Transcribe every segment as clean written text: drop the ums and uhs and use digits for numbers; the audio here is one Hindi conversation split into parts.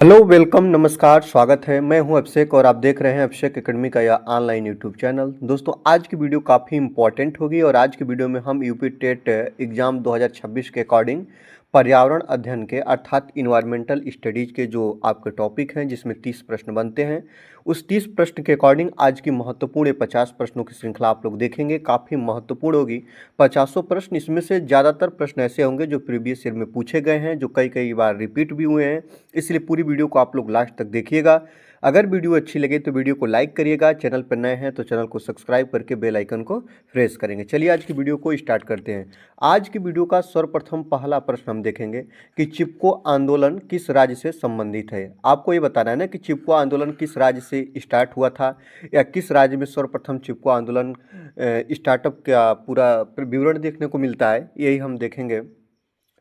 हेलो, वेलकम, नमस्कार, स्वागत है। मैं हूं अभिषेक और आप देख रहे हैं अभिषेक एकेडमी का यह ऑनलाइन यूट्यूब चैनल। दोस्तों, आज की वीडियो काफ़ी इंपॉर्टेंट होगी और आज की वीडियो में हम यूपी टेट एग्ज़ाम 2026 के अकॉर्डिंग पर्यावरण अध्ययन के अर्थात इन्वायरमेंटल स्टडीज़ के जो आपके टॉपिक हैं जिसमें 30 प्रश्न बनते हैं, उस 30 प्रश्न के अकॉर्डिंग आज की महत्वपूर्ण 50 प्रश्नों की श्रृंखला आप लोग देखेंगे। काफ़ी महत्वपूर्ण होगी। 50 प्रश्न, इसमें से ज़्यादातर प्रश्न ऐसे होंगे जो प्रीवियस ईयर में पूछे गए हैं, जो कई कई बार रिपीट भी हुए हैं। इसलिए पूरी वीडियो को आप लोग लास्ट तक देखिएगा। अगर वीडियो अच्छी लगे तो वीडियो को लाइक करिएगा, चैनल पर नए हैं तो चैनल को सब्सक्राइब करके बेल आइकन को प्रेस करेंगे। चलिए आज की वीडियो को स्टार्ट करते हैं। आज की वीडियो का सर्वप्रथम पहला प्रश्न हम देखेंगे कि चिपको आंदोलन किस राज्य से संबंधित है। आपको ये बताना है ना कि चिपको आंदोलन किस राज्य से स्टार्ट हुआ था या किस राज्य में सर्वप्रथम चिपको आंदोलन स्टार्टअप का पूरा विवरण देखने को मिलता है, यही हम देखेंगे।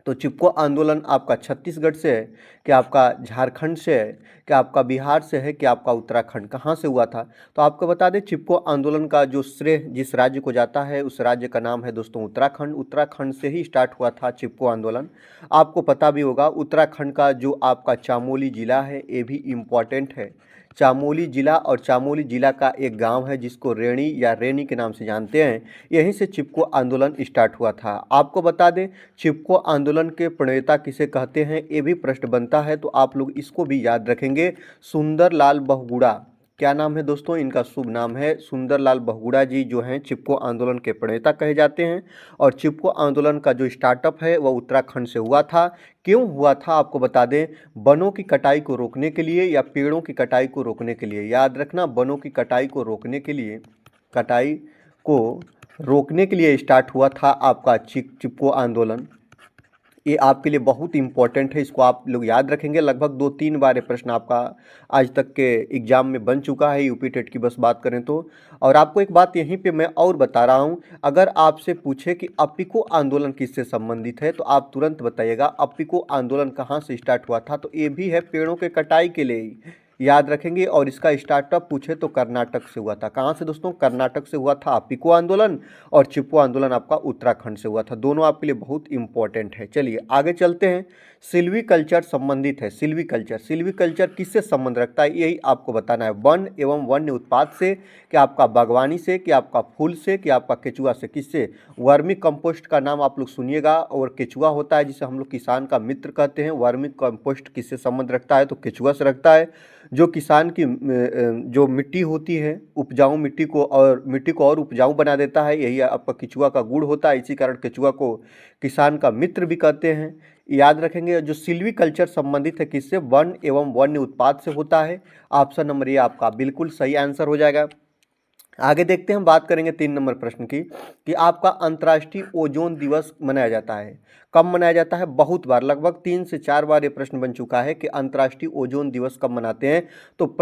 तो चिपको आंदोलन आपका छत्तीसगढ़ से है कि आपका झारखंड से है कि आपका बिहार से है कि आपका उत्तराखंड, कहाँ से हुआ था। तो आपको बता दें, चिपको आंदोलन का जो श्रेय जिस राज्य को जाता है उस राज्य का नाम है दोस्तों उत्तराखंड। उत्तराखंड से ही स्टार्ट हुआ था चिपको आंदोलन। आपको पता भी होगा उत्तराखंड का जो आपका चामोली जिला है ये भी इम्पॉर्टेंट है। चामोली जिला और चामोली जिला का एक गांव है जिसको रेणी या रेनी के नाम से जानते हैं, यहीं से चिपको आंदोलन स्टार्ट हुआ था। आपको बता दें, चिपको आंदोलन के प्रणेता किसे कहते हैं ये भी प्रश्न बनता है, तो आप लोग इसको भी याद रखेंगे। सुंदरलाल बहुगुणा, क्या नाम है दोस्तों, इनका शुभ नाम है सुंदरलाल बहुगुणा जी, जो हैं चिपको आंदोलन के प्रणेता कहे जाते हैं। और चिपको आंदोलन का जो स्टार्टअप है वह उत्तराखंड से हुआ था। क्यों हुआ था आपको बता दें, वनों की कटाई को रोकने के लिए या पेड़ों की कटाई को रोकने के लिए। याद रखना, वनों की कटाई को रोकने के लिए, कटाई को रोकने के लिए स्टार्ट हुआ था आपका चिपको आंदोलन। ये आपके लिए बहुत इंपॉर्टेंट है, इसको आप लोग याद रखेंगे। लगभग 2-3 बार ये प्रश्न आपका आज तक के एग्जाम में बन चुका है, यूपी टेट की बस बात करें तो। और आपको एक बात यहीं पे मैं और बता रहा हूँ, अगर आपसे पूछे कि अप्पिको आंदोलन किससे संबंधित है तो आप तुरंत बताइएगा अप्पिको आंदोलन कहाँ से स्टार्ट हुआ था। तो ये भी है पेड़ों के कटाई के लिए ही, याद रखेंगे। और इसका स्टार्टअप पूछे तो कर्नाटक से हुआ था। कहाँ से दोस्तों, कर्नाटक से हुआ था अप्पिको आंदोलन, और चिपको आंदोलन आपका उत्तराखंड से हुआ था। दोनों आपके लिए बहुत इंपॉर्टेंट है। चलिए आगे चलते हैं। सिल्वीकल्चर संबंधित है। सिल्वीकल्चर किससे संबंध रखता है यही आपको बताना है। वन एवं वन्य उत्पाद से, कि आपका बागवानी से, कि आपका फूल से, कि आपका केचुआ से। किससे? वर्मी कंपोस्ट का नाम आप लोग सुनिएगा, और केचुआ होता है जिसे हम लोग किसान का मित्र कहते हैं। वर्मी कंपोस्ट किससे संबंध रखता है तो केचुआ से रखता है। जो किसान की जो मिट्टी होती है, उपजाऊ मिट्टी को और उपजाऊ बना देता है, यही आपका केचुआ का गुण होता है। इसी कारण केचुआ को किसान का मित्र भी कहते हैं, याद रखेंगे। जो सिल्वीकल्चर संबंधित है किससे? वन एवं वन्य उत्पाद से होता है। ऑप्शन नंबर ये आपका बिल्कुल सही आंसर हो जाएगा। आगे देखते हैं, हम बात करेंगे 3 नंबर प्रश्न की, कि आपका अंतर्राष्ट्रीय ओजोन दिवस मनाया जाता है। कब मनाया जाता है? बहुत बार, लगभग 3 से 4 बार ये प्रश्न बन चुका है कि अंतर्राष्ट्रीय ओजोन दिवस कब मनाते हैं। तो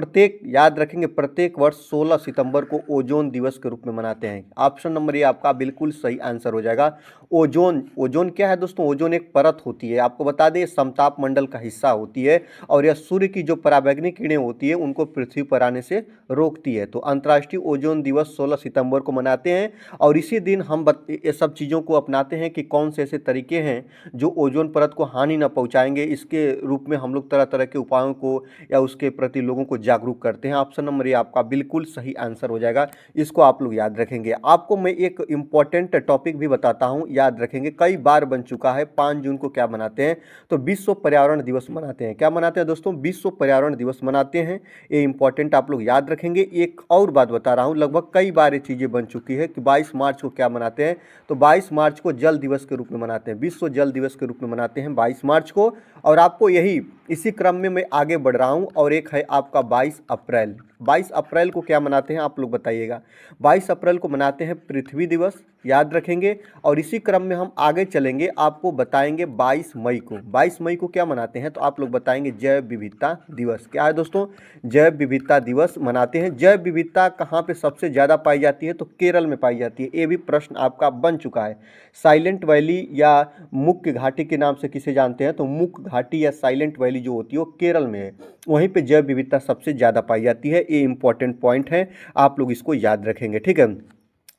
याद रखेंगे, प्रत्येक वर्ष 16 सितंबर को ओजोन दिवस के रूप में मनाते हैं। ऑप्शन नंबर ये आपका बिल्कुल सही आंसर हो जाएगा। ओजोन क्या है दोस्तों? ओजोन एक परत होती है, आपको बता दें समताप मंडल का हिस्सा होती है, और यह सूर्य की जो पराबैंगनी किरणें होती है उनको पृथ्वी पर आने से रोकती है। तो अंतर्राष्ट्रीय ओजोन दिवस 16 सितंबर को मनाते हैं, और इसी दिन हम ये सब चीज़ों को अपनाते हैं कि कौन से ऐसे तरीके हैं जो ओजोन परत को हानि न पहुंचाएंगे। इसके रूप में हम लोग तरह तरह के उपायों को या उसके प्रति लोगों को जागरूक करते हैं। ऑप्शन नंबर ये आपका बिल्कुल सही आंसर हो जाएगा। इसको आप लोग याद रखेंगे। आपको मैं एक इम्पॉर्टेंट टॉपिक भी बताता हूँ, याद रखेंगे, कई बार बन चुका है। 5 जून को क्या मनाते हैं? तो विश्व पर्यावरण दिवस मनाते हैं। क्या मनाते हैं दोस्तों? विश्व पर्यावरण दिवस मनाते हैं। ये इंपॉर्टेंट आप लोग याद रखेंगे। एक और बात बता रहा हूँ, लगभग कई बार ये चीज़ें बन चुकी है कि 22 मार्च को क्या मनाते हैं? तो 22 मार्च को जल दिवस के रूप में मनाते हैं। विश्व जल दिवस के रूप में मनाते हैं 22 मार्च को। और आपको यही इसी क्रम में मैं आगे बढ़ रहा हूँ। और एक है आपका 22 अप्रैल। 22 अप्रैल को क्या मनाते हैं आप लोग बताइएगा? 22 अप्रैल को मनाते हैं पृथ्वी दिवस, याद रखेंगे। और इसी क्रम में हम आगे चलेंगे, आपको बताएंगे 22 मई को। 22 मई को क्या मनाते हैं? तो आप लोग बताएंगे जैव विविधता दिवस। क्या है दोस्तों? जैव विविधता दिवस मनाते हैं। जैव विविधता कहाँ पे सबसे ज़्यादा पाई जाती है? तो केरल में पाई जाती है। ये भी प्रश्न आपका बन चुका है। साइलेंट वैली या मुख्य घाटी के नाम से किसे जानते हैं? तो मुख्य घाटी या साइलेंट वैली जो होती है वो केरल में है, वहीं पे जैव विविधता सबसे ज़्यादा पाई जाती है। ये इंपॉर्टेंट पॉइंट है, आप लोग इसको याद रखेंगे, ठीक है।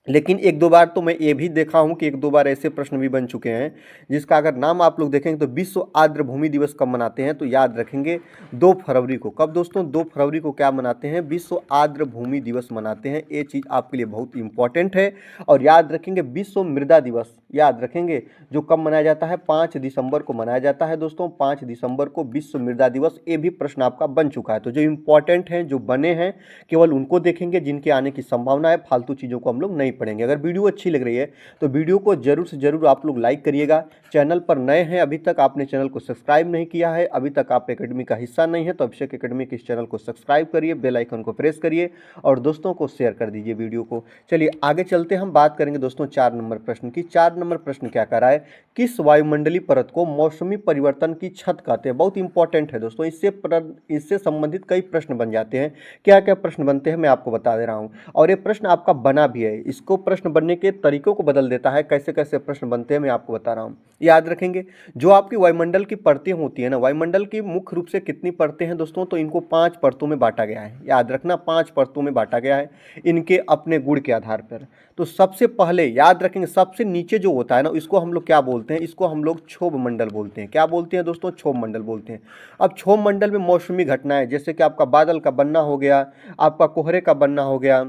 लेकिन एक दो बार तो मैं ये भी देखा हूँ कि एक दो बार ऐसे प्रश्न भी बन चुके हैं जिसका अगर नाम आप लोग देखेंगे तो विश्व आर्द्र भूमि दिवस कब मनाते हैं, तो याद रखेंगे 2 फरवरी को। कब दोस्तों? 2 फरवरी को क्या मनाते हैं? विश्व आर्द्र भूमि दिवस मनाते हैं। ये चीज़ आपके लिए बहुत इंपॉर्टेंट है। और याद रखेंगे विश्व मृदा दिवस, याद रखेंगे, जो कब मनाया जाता है? 5 दिसंबर को मनाया जाता है दोस्तों, 5 दिसंबर को विश्व मृदा दिवस। ये भी प्रश्न आपका बन चुका है। तो जो इंपॉर्टेंट हैं, जो बने हैं, केवल उनको देखेंगे जिनके आने की संभावना है, फालतू चीज़ों को हम लोग नहीं पढ़ेंगे। अगर वीडियो अच्छी लग रही है तो वीडियो को जरूर से जरूर आप लोग लाइक करिएगा। चैनल पर नए हैं, अभी तक आपने चैनल को सब्सक्राइब नहीं किया है, अभी तक आप एकेडमी का हिस्सा नहीं है, तो अभिषेक एकेडमी के इस चैनल को सब्सक्राइब करिए, बेल आइकन को प्रेस करिए और दोस्तों को शेयर कर दीजिए वीडियो को। चलिए आगे चलते हम बात करेंगे दोस्तों 4 नंबर प्रश्न की। 4 नंबर प्रश्न क्या कर रहा है? किस वायुमंडलीय परत को मौसमी परिवर्तन की छत कहते हैं? बहुत इंपॉर्टेंट है दोस्तों, इससे संबंधित कई प्रश्न बन जाते हैं। क्या क्या प्रश्न बनते हैं मैं आपको बता दे रहा हूँ, और ये प्रश्न आपका बना भी है। इसको प्रश्न बनने के तरीकों को बदल देता है, कैसे कैसे प्रश्न बनते हैं मैं आपको बता रहा हूँ। याद रखेंगे जो आपकी वायुमंडल की परतें होती है ना, वायुमंडल की मुख्य रूप से कितनी परतें हैं दोस्तों? तो इनको 5 परतों में बांटा गया है। याद रखना, 5 परतों में बांटा गया है इनके अपने गुण के आधार पर। तो सबसे पहले याद रखेंगे, सबसे नीचे जो होता है ना, इसको हम लोग क्या बोलते हैं? इसको हम लोग क्षोभ मंडल बोलते हैं। क्या बोलते हैं दोस्तों? क्षोभ मंडल बोलते हैं। अब क्षोभ मंडल में मौसमी घटनाएं, जैसे कि आपका बादल का बनना हो गया, आपका कोहरे का बनना हो गया,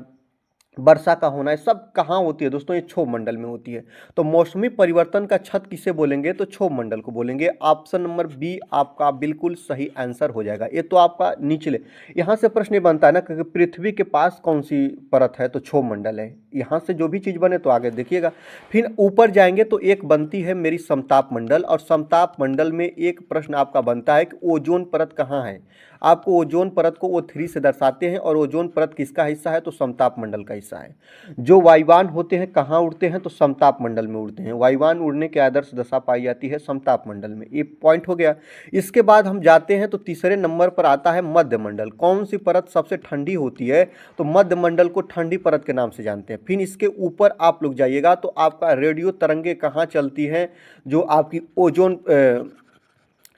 वर्षा का होना है, सब कहाँ होती है दोस्तों? ये क्षोभ मंडल में होती है। तो मौसमी परिवर्तन का छत किसे बोलेंगे? तो क्षोभ मंडल को बोलेंगे। ऑप्शन नंबर बी आपका बिल्कुल सही आंसर हो जाएगा। ये तो आपका निचले, यहाँ से प्रश्न ये बनता है ना कि पृथ्वी के पास कौन सी परत है? तो क्षोभ मंडल है। यहाँ से जो भी चीज़ बने तो आगे देखिएगा। फिर ऊपर जाएंगे तो एक बनती है मेरी समताप मंडल, और समताप मंडल में एक प्रश्न आपका बनता है कि ओजोन परत कहाँ है? आपको ओजोन परत को O3 से दर्शाते हैं, और ओजोन परत किसका हिस्सा है? तो समताप मंडल का हिस्सा है। जो वायुयान होते हैं कहाँ उड़ते हैं? तो समताप मंडल में उड़ते हैं। वायुयान उड़ने की आदर्श दशा पाई जाती है समताप मंडल में। ये पॉइंट हो गया। इसके बाद हम जाते हैं तो तीसरे नंबर पर आता है मध्य मंडल। कौन सी परत सबसे ठंडी होती है? तो मध्य मंडल को ठंडी परत के नाम से जानते हैं। फिर इसके ऊपर आप लोग जाइएगा तो आपका रेडियो तरंगे कहाँ चलती हैं? जो आपकी ओजोन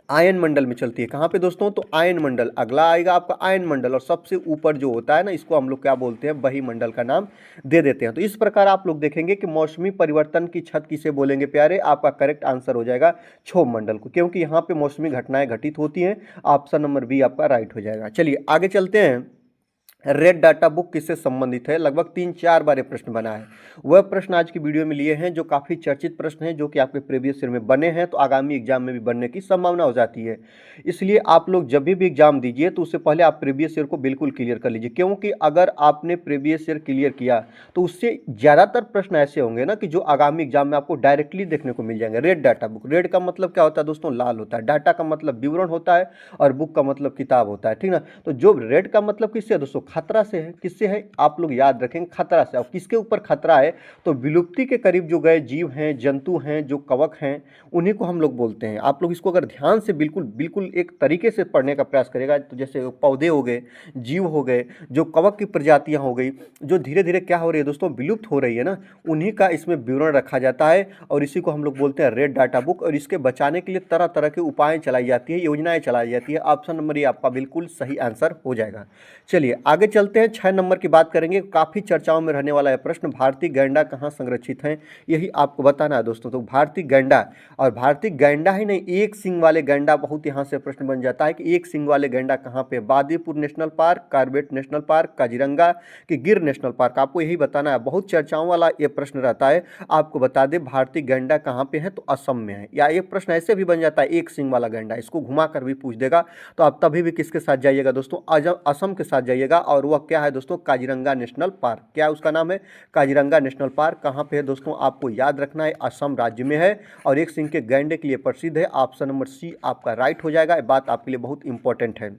आयन मंडल में चलती है। कहाँ पे दोस्तों? तो आयन मंडल। अगला आएगा आपका आयन मंडल, और सबसे ऊपर जो होता है ना, इसको हम लोग क्या बोलते हैं? बहिमंडल का नाम दे देते हैं। तो इस प्रकार आप लोग देखेंगे कि मौसमी परिवर्तन की छत किसे बोलेंगे प्यारे? आपका करेक्ट आंसर हो जाएगा क्षोभ मंडल को, क्योंकि यहाँ पे मौसमी घटनाएं घटित होती हैं। ऑप्शन नंबर बी आपका राइट हो जाएगा। चलिए आगे चलते हैं। रेड डाटा बुक किससे संबंधित है? लगभग 3-4 बार ये प्रश्न बना है। वह प्रश्न आज की वीडियो में लिए हैं जो काफ़ी चर्चित प्रश्न हैं, जो कि आपके प्रीवियस ईयर में बने हैं, तो आगामी एग्जाम में भी बनने की संभावना हो जाती है। इसलिए आप लोग जब भी एग्जाम दीजिए तो उससे पहले आप प्रीवियस ईयर को बिल्कुल क्लियर कर लीजिए, क्योंकि अगर आपने प्रीवियस ईयर क्लियर किया तो उससे ज़्यादातर प्रश्न ऐसे होंगे ना कि जो आगामी एग्जाम में आपको डायरेक्टली देखने को मिल जाएंगे। रेड डाटा बुक, रेड का मतलब क्या होता है दोस्तों? लाल होता है। डाटा का मतलब विवरण होता है, और बुक का मतलब किताब होता है, ठीक ना? तो जो रेड का मतलब किससे है दोस्तों? खतरा से है। किससे है? आप लोग याद रखेंगे, खतरा से। और किसके ऊपर खतरा है? तो विलुप्ति के करीब जो गए जीव हैं, जंतु हैं, जो कवक हैं, उन्हीं को हम लोग बोलते हैं। आप लोग इसको अगर ध्यान से बिल्कुल बिल्कुल एक तरीके से पढ़ने का प्रयास करेगा तो जैसे पौधे हो गए, जीव हो गए, जो कवक की प्रजातियां हो गई, जो धीरे धीरे क्या हो रही है दोस्तों? विलुप्त हो रही है ना, उन्हीं का इसमें विवरण रखा जाता है, और इसी को हम लोग बोलते हैं रेड डाटा बुक। और इसके बचाने के लिए तरह तरह के उपाय चलाई जाती है, योजनाएं चलाई जाती है। ऑप्शन नंबर ये आपका बिल्कुल सही आंसर हो जाएगा। चलिए आगे चलते हैं। 6 नंबर की बात करेंगे। काफ़ी चर्चाओं में रहने वाला है प्रश्न, भारतीय गैंडा कहाँ संरक्षित हैं? यही आपको बताना है दोस्तों। तो भारतीय गैंडा, और भारतीय गैंडा ही नहीं, एक सींग वाले गैंडा, बहुत यहाँ से प्रश्न बन जाता है कि एक सींग वाले गैंडा कहाँ पे? Bandipur national park, Corbett national park, Kaziranga कि गिर नेशनल पार्क? आपको यही बताना है। बहुत चर्चाओं वाला ये प्रश्न रहता है। आपको बता दें भारतीय गैंडा कहाँ पे है? तो असम में है। या ये प्रश्न ऐसे भी बन जाता है, एक सींग वाला गैंडा, इसको घुमा कर भी पूछ देगा। तो आप तभी भी किसके साथ जाइएगा दोस्तों? असम के साथ जाइएगा। और वह क्या है दोस्तों? Kaziranga national park. क्या उसका नाम है? Kaziranga national park. कहाँ पे है दोस्तों? आपको याद रखना है, असम राज्य में है, और एक सींग के गैंडे के लिए प्रसिद्ध है। ऑप्शन नंबर सी आपका राइट हो जाएगा। ये बात आपके लिए बहुत इंपॉर्टेंट है।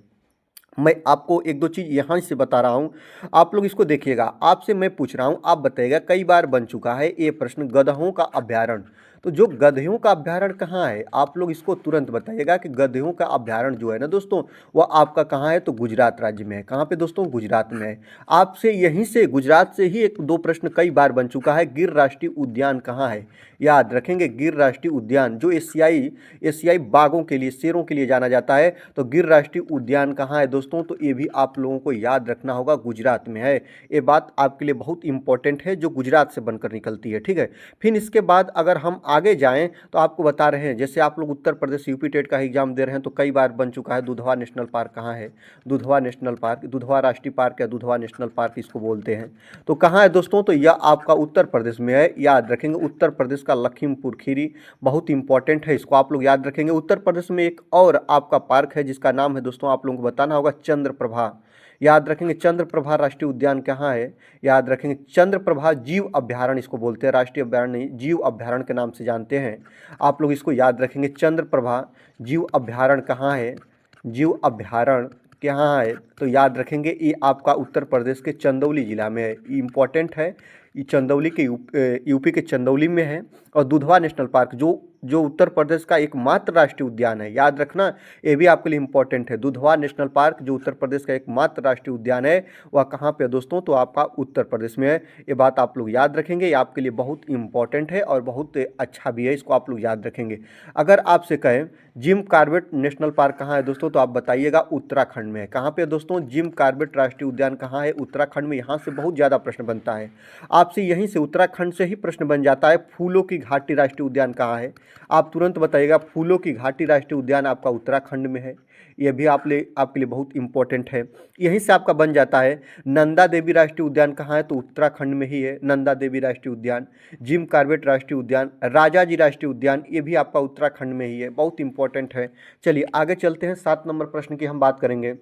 मैं आपको एक दो चीज़ यहाँ से बता रहा हूँ, आप लोग इसको देखिएगा। आपसे मैं पूछ रहा हूँ, आप बताइएगा। कई बार बन चुका है ये प्रश्न, गधों का अभ्यारण्य। तो जो गधेयों का अभ्यारण्य कहाँ है, आप लोग इसको तुरंत बताइएगा कि गधेयों का अभ्यारण्य जो है ना दोस्तों, वह आपका कहाँ है, तो गुजरात राज्य में है। कहाँ पे दोस्तों, गुजरात में है। आपसे यहीं से गुजरात से ही एक दो प्रश्न कई बार बन चुका है, गिर राष्ट्रीय उद्यान कहाँ है, याद रखेंगे। गिर राष्ट्रीय उद्यान जो एशियाई बाघों के लिए, शेरों के लिए जाना जाता है, तो गिर राष्ट्रीय उद्यान कहाँ है दोस्तों, तो ये भी आप लोगों को याद रखना होगा, गुजरात में है। ये बात आपके लिए बहुत इंपॉर्टेंट है, जो गुजरात से बनकर निकलती है, ठीक है। फिर इसके बाद अगर हम आगे जाएं तो आपको बता रहे हैं, जैसे आप लोग उत्तर प्रदेश यूपी टेट का एग्जाम दे रहे हैं तो कई बार बन चुका है, दुधवा नेशनल पार्क कहाँ है, दुधवा नेशनल पार्क, दुधवा राष्ट्रीय पार्क या दुधवा नेशनल पार्क इसको बोलते हैं, तो कहाँ है दोस्तों, तो यह आपका उत्तर प्रदेश में है। याद रखेंगे, उत्तर प्रदेश का लखीमपुर खीरी बहुत इंपॉर्टेंट है, इसको आप लोग याद रखेंगे। उत्तर प्रदेश में एक और आपका पार्क है जिसका नाम है दोस्तों, आप लोगों को बताना होगा, चंद्रप्रभा। याद रखेंगे, चंद्रप्रभा राष्ट्रीय उद्यान कहाँ है, याद रखेंगे, चंद्रप्रभा जीव अभ्यारण्य इसको बोलते हैं, राष्ट्रीय अभ्यारण्य नहीं, जीव अभ्यारण्य के नाम से जानते हैं। आप लोग इसको याद रखेंगे, चंद्रप्रभा जीव अभ्यारण्य कहाँ है, जीव अभ्यारण्य कहाँ है, तो याद रखेंगे ये आपका उत्तर प्रदेश के चंदौली जिला में है, इम्पॉर्टेंट है। ये चंदौली के यूपी के चंदौली में है। और दुधवा नेशनल पार्क जो उत्तर प्रदेश का एकमात्र राष्ट्रीय उद्यान है, याद रखना, ये भी आपके लिए इंपॉर्टेंट है। दुधवा नेशनल पार्क जो उत्तर प्रदेश का एकमात्र राष्ट्रीय उद्यान है, वह कहाँ पे है दोस्तों, तो आपका उत्तर प्रदेश में है। ये बात आप लोग याद रखेंगे, ये आपके लिए बहुत इंपॉर्टेंट है और बहुत अच्छा भी है, इसको आप लोग याद रखेंगे। अगर आपसे कहें जिम कॉर्बेट नेशनल पार्क कहाँ है दोस्तों, तो आप बताइएगा उत्तराखंड में है। कहाँ पे दोस्तों, जिम कॉर्बेट राष्ट्रीय उद्यान कहाँ है, उत्तराखंड में। यहाँ से बहुत ज़्यादा प्रश्न बनता है आपसे, यहीं से उत्तराखंड से ही प्रश्न बन जाता है। फूलों की घाटी राष्ट्रीय उद्यान कहाँ है, आप तुरंत बताइएगा, फूलों की घाटी राष्ट्रीय उद्यान आपका उत्तराखंड में है। यह भी आपके लिए बहुत इंपॉर्टेंट है। यहीं से आपका बन जाता है नंदा देवी राष्ट्रीय उद्यान कहाँ है, तो उत्तराखंड में ही है नंदा देवी राष्ट्रीय उद्यान। जिम कॉर्बेट राष्ट्रीय उद्यान, राजाजी राष्ट्रीय उद्यान, ये भी आपका उत्तराखंड में ही है, बहुत इंपॉर्टेंट है। चलिए आगे चलते हैं, 7 नंबर प्रश्न की हम बात करेंगे।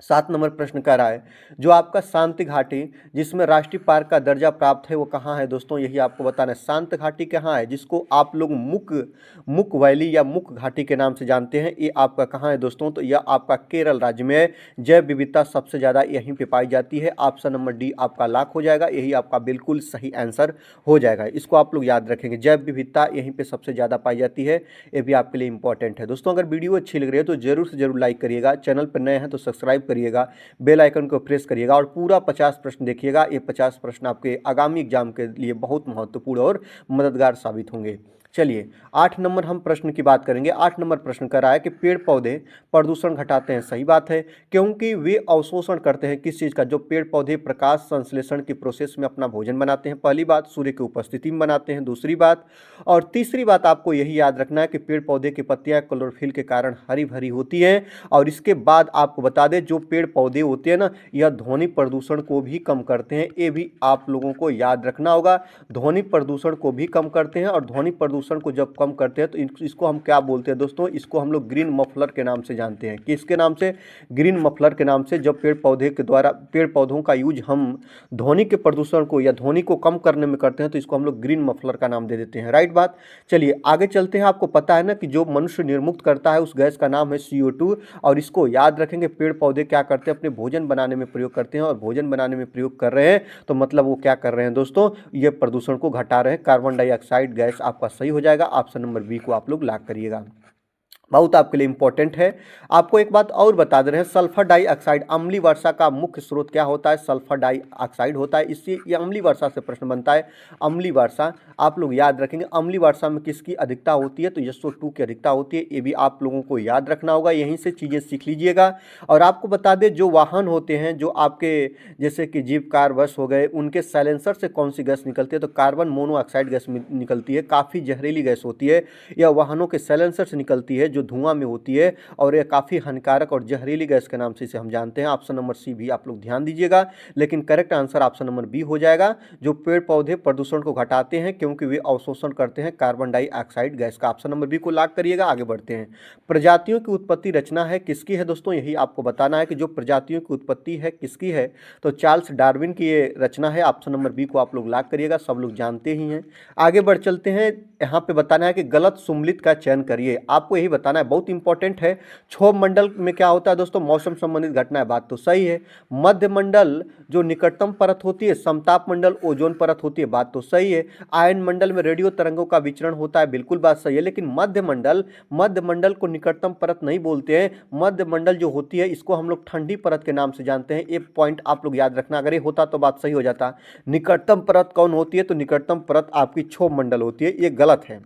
7 नंबर प्रश्न कर रहा है, जो आपका शांति घाटी जिसमें राष्ट्रीय पार्क का दर्जा प्राप्त है, वो कहाँ है दोस्तों, यही आपको बताना है। शांत घाटी कहाँ है, जिसको आप लोग मुक वैली या मुक घाटी के नाम से जानते हैं, ये आपका कहाँ है दोस्तों, तो यह आपका केरल राज्य में है। जैव विविधता सबसे ज़्यादा यहीं पे पाई जाती है। ऑप्शन नंबर डी आपका लॉक हो जाएगा, यही आपका बिल्कुल सही आंसर हो जाएगा। इसको आप लोग याद रखेंगे, जैव विविधता यहीं पर सबसे ज़्यादा पाई जाती है, ये भी आपके लिए इंपॉर्टेंट है। दोस्तों अगर वीडियो अच्छी लग रही है तो जरूर से जरूर लाइक करिएगा, चैनल पर नए हैं तो सब्सक्राइब करिएगा, बेल आइकन को प्रेस करिएगा और पूरा 50 प्रश्न देखिएगा। ये 50 प्रश्न आपके आगामी एग्जाम के लिए बहुत महत्वपूर्ण और मददगार साबित होंगे। चलिए 8 नंबर हम प्रश्न की बात करेंगे। 8 नंबर प्रश्न कर रहा है कि पेड़ पौधे प्रदूषण घटाते हैं, सही बात है, क्योंकि वे अवशोषण करते हैं किस चीज़ का, जो पेड़ पौधे प्रकाश संश्लेषण की प्रोसेस में अपना भोजन बनाते हैं। पहली बात, सूर्य की उपस्थिति में बनाते हैं, दूसरी बात, और तीसरी बात आपको यही याद रखना है कि पेड़ पौधे की पत्तियां क्लोरोफिल के कारण हरी भरी होती हैं। और इसके बाद आपको बता दें, जो पेड़ पौधे होते हैं ना, यह ध्वनि प्रदूषण को भी कम करते हैं, ये भी आप लोगों को याद रखना होगा। ध्वनि प्रदूषण को भी कम करते हैं, और ध्वनि प्रदूषण को जब कम करते हैं तो इसको हम क्या बोलते हैं दोस्तों, इसको हम लोग ग्रीन मफलर के नाम से जानते हैं। किसके नाम से, ग्रीन मफलर के नाम से। जब पेड़ पौधे के द्वारा, पेड़ पौधों का यूज हम ध्वनि के प्रदूषण को या ध्वनि को कम करने में करते हैं, तो इसको हम लोग ग्रीन मफलर का नाम दे देते हैं, राइट बात। चलिए आगे चलते हैं। आपको पता है ना कि जो मनुष्य निर्मुक्त करता है उस गैस का नाम है CO2, और इसको याद रखेंगे। पेड़ पौधे क्या करते हैं, अपने भोजन बनाने में प्रयोग करते हैं, और भोजन बनाने में प्रयोग कर रहे हैं तो मतलब वो क्या कर रहे हैं दोस्तों, ये प्रदूषण को घटा रहे हैं। कार्बन डाइऑक्साइड गैस आपका सही हो जाएगा। ऑप्शन नंबर बी को आप लोग लॉक करिएगा, बहुत आपके लिए इंपॉर्टेंट है। आपको एक बात और बता दे रहे हैं, सल्फर डाइऑक्साइड अम्लीय वर्षा का मुख्य स्रोत क्या होता है, सल्फर डाइऑक्साइड होता है। इससे ये अम्लीय वर्षा से प्रश्न बनता है। अम्लीय वर्षा आप लोग याद रखेंगे, अम्लीय वर्षा में किसकी अधिकता होती है, तो SO2 की अधिकता होती है। ये भी आप लोगों को याद रखना होगा, यहीं से चीज़ें सीख लीजिएगा। और आपको बता दें, जो वाहन होते हैं, जो आपके जैसे कि जीप, कार, बस हो गए, उनके साइलेंसर से कौन सी गैस निकलती है, तो कार्बन मोनोऑक्साइड गैस निकलती है। काफ़ी जहरीली गैस होती है, यह वाहनों के साइलेंसर से निकलती है, जो धुआं में होती है, और यह काफ़ी हानिकारक और जहरीली गैस के नाम से इसे हम जानते हैं। ऑप्शन नंबर सी भी आप लोग ध्यान दीजिएगा, लेकिन correct answer option number B हो जाएगा। जो पेड़ पौधे प्रदूषण को घटाते हैं क्योंकि वे अवशोषण करते हैं कार्बन डाइऑक्साइड गैस का। ऑप्शन नंबर बी को लॉक करिएगा। आगे बढ़ते हैं। प्रजातियों की उत्पत्ति रचना है किसकी है दोस्तों, यही आपको बताना है कि जो प्रजातियों की उत्पत्ति है किसकी है, तो चार्ल्स डार्विन की ये रचना है। ऑप्शन नंबर बी को आप लोग लॉक करिएगा, सब लोग जानते ही हैं। आगे बढ़ चलते हैं। यहाँ पे बताना है कि गलत सुम्मिलित का चयन करिए। आपको यही बताना है, बहुत इंपॉर्टेंट है। क्षोभ मंडल में क्या होता है दोस्तों, मौसम संबंधित घटना है, बात तो सही है। मध्य मंडल जो निकटतम परत होती है, समताप मंडल ओजोन परत होती है, बात तो सही है। आयन मंडल में रेडियो तरंगों का विचरण होता है, बिल्कुल बात सही है। लेकिन मध्य मंडल को निकटतम परत नहीं बोलते हैं। मध्य मंडल जो होती है इसको हम लोग ठंडी परत के नाम से जानते हैं। एक पॉइंट आप लोग याद रखना, अगर ये होता तो बात सही हो जाता। निकटतम परत कौन होती है, तो निकटतम परत आपकी क्षोभ मंडल होती है, ये गलत है,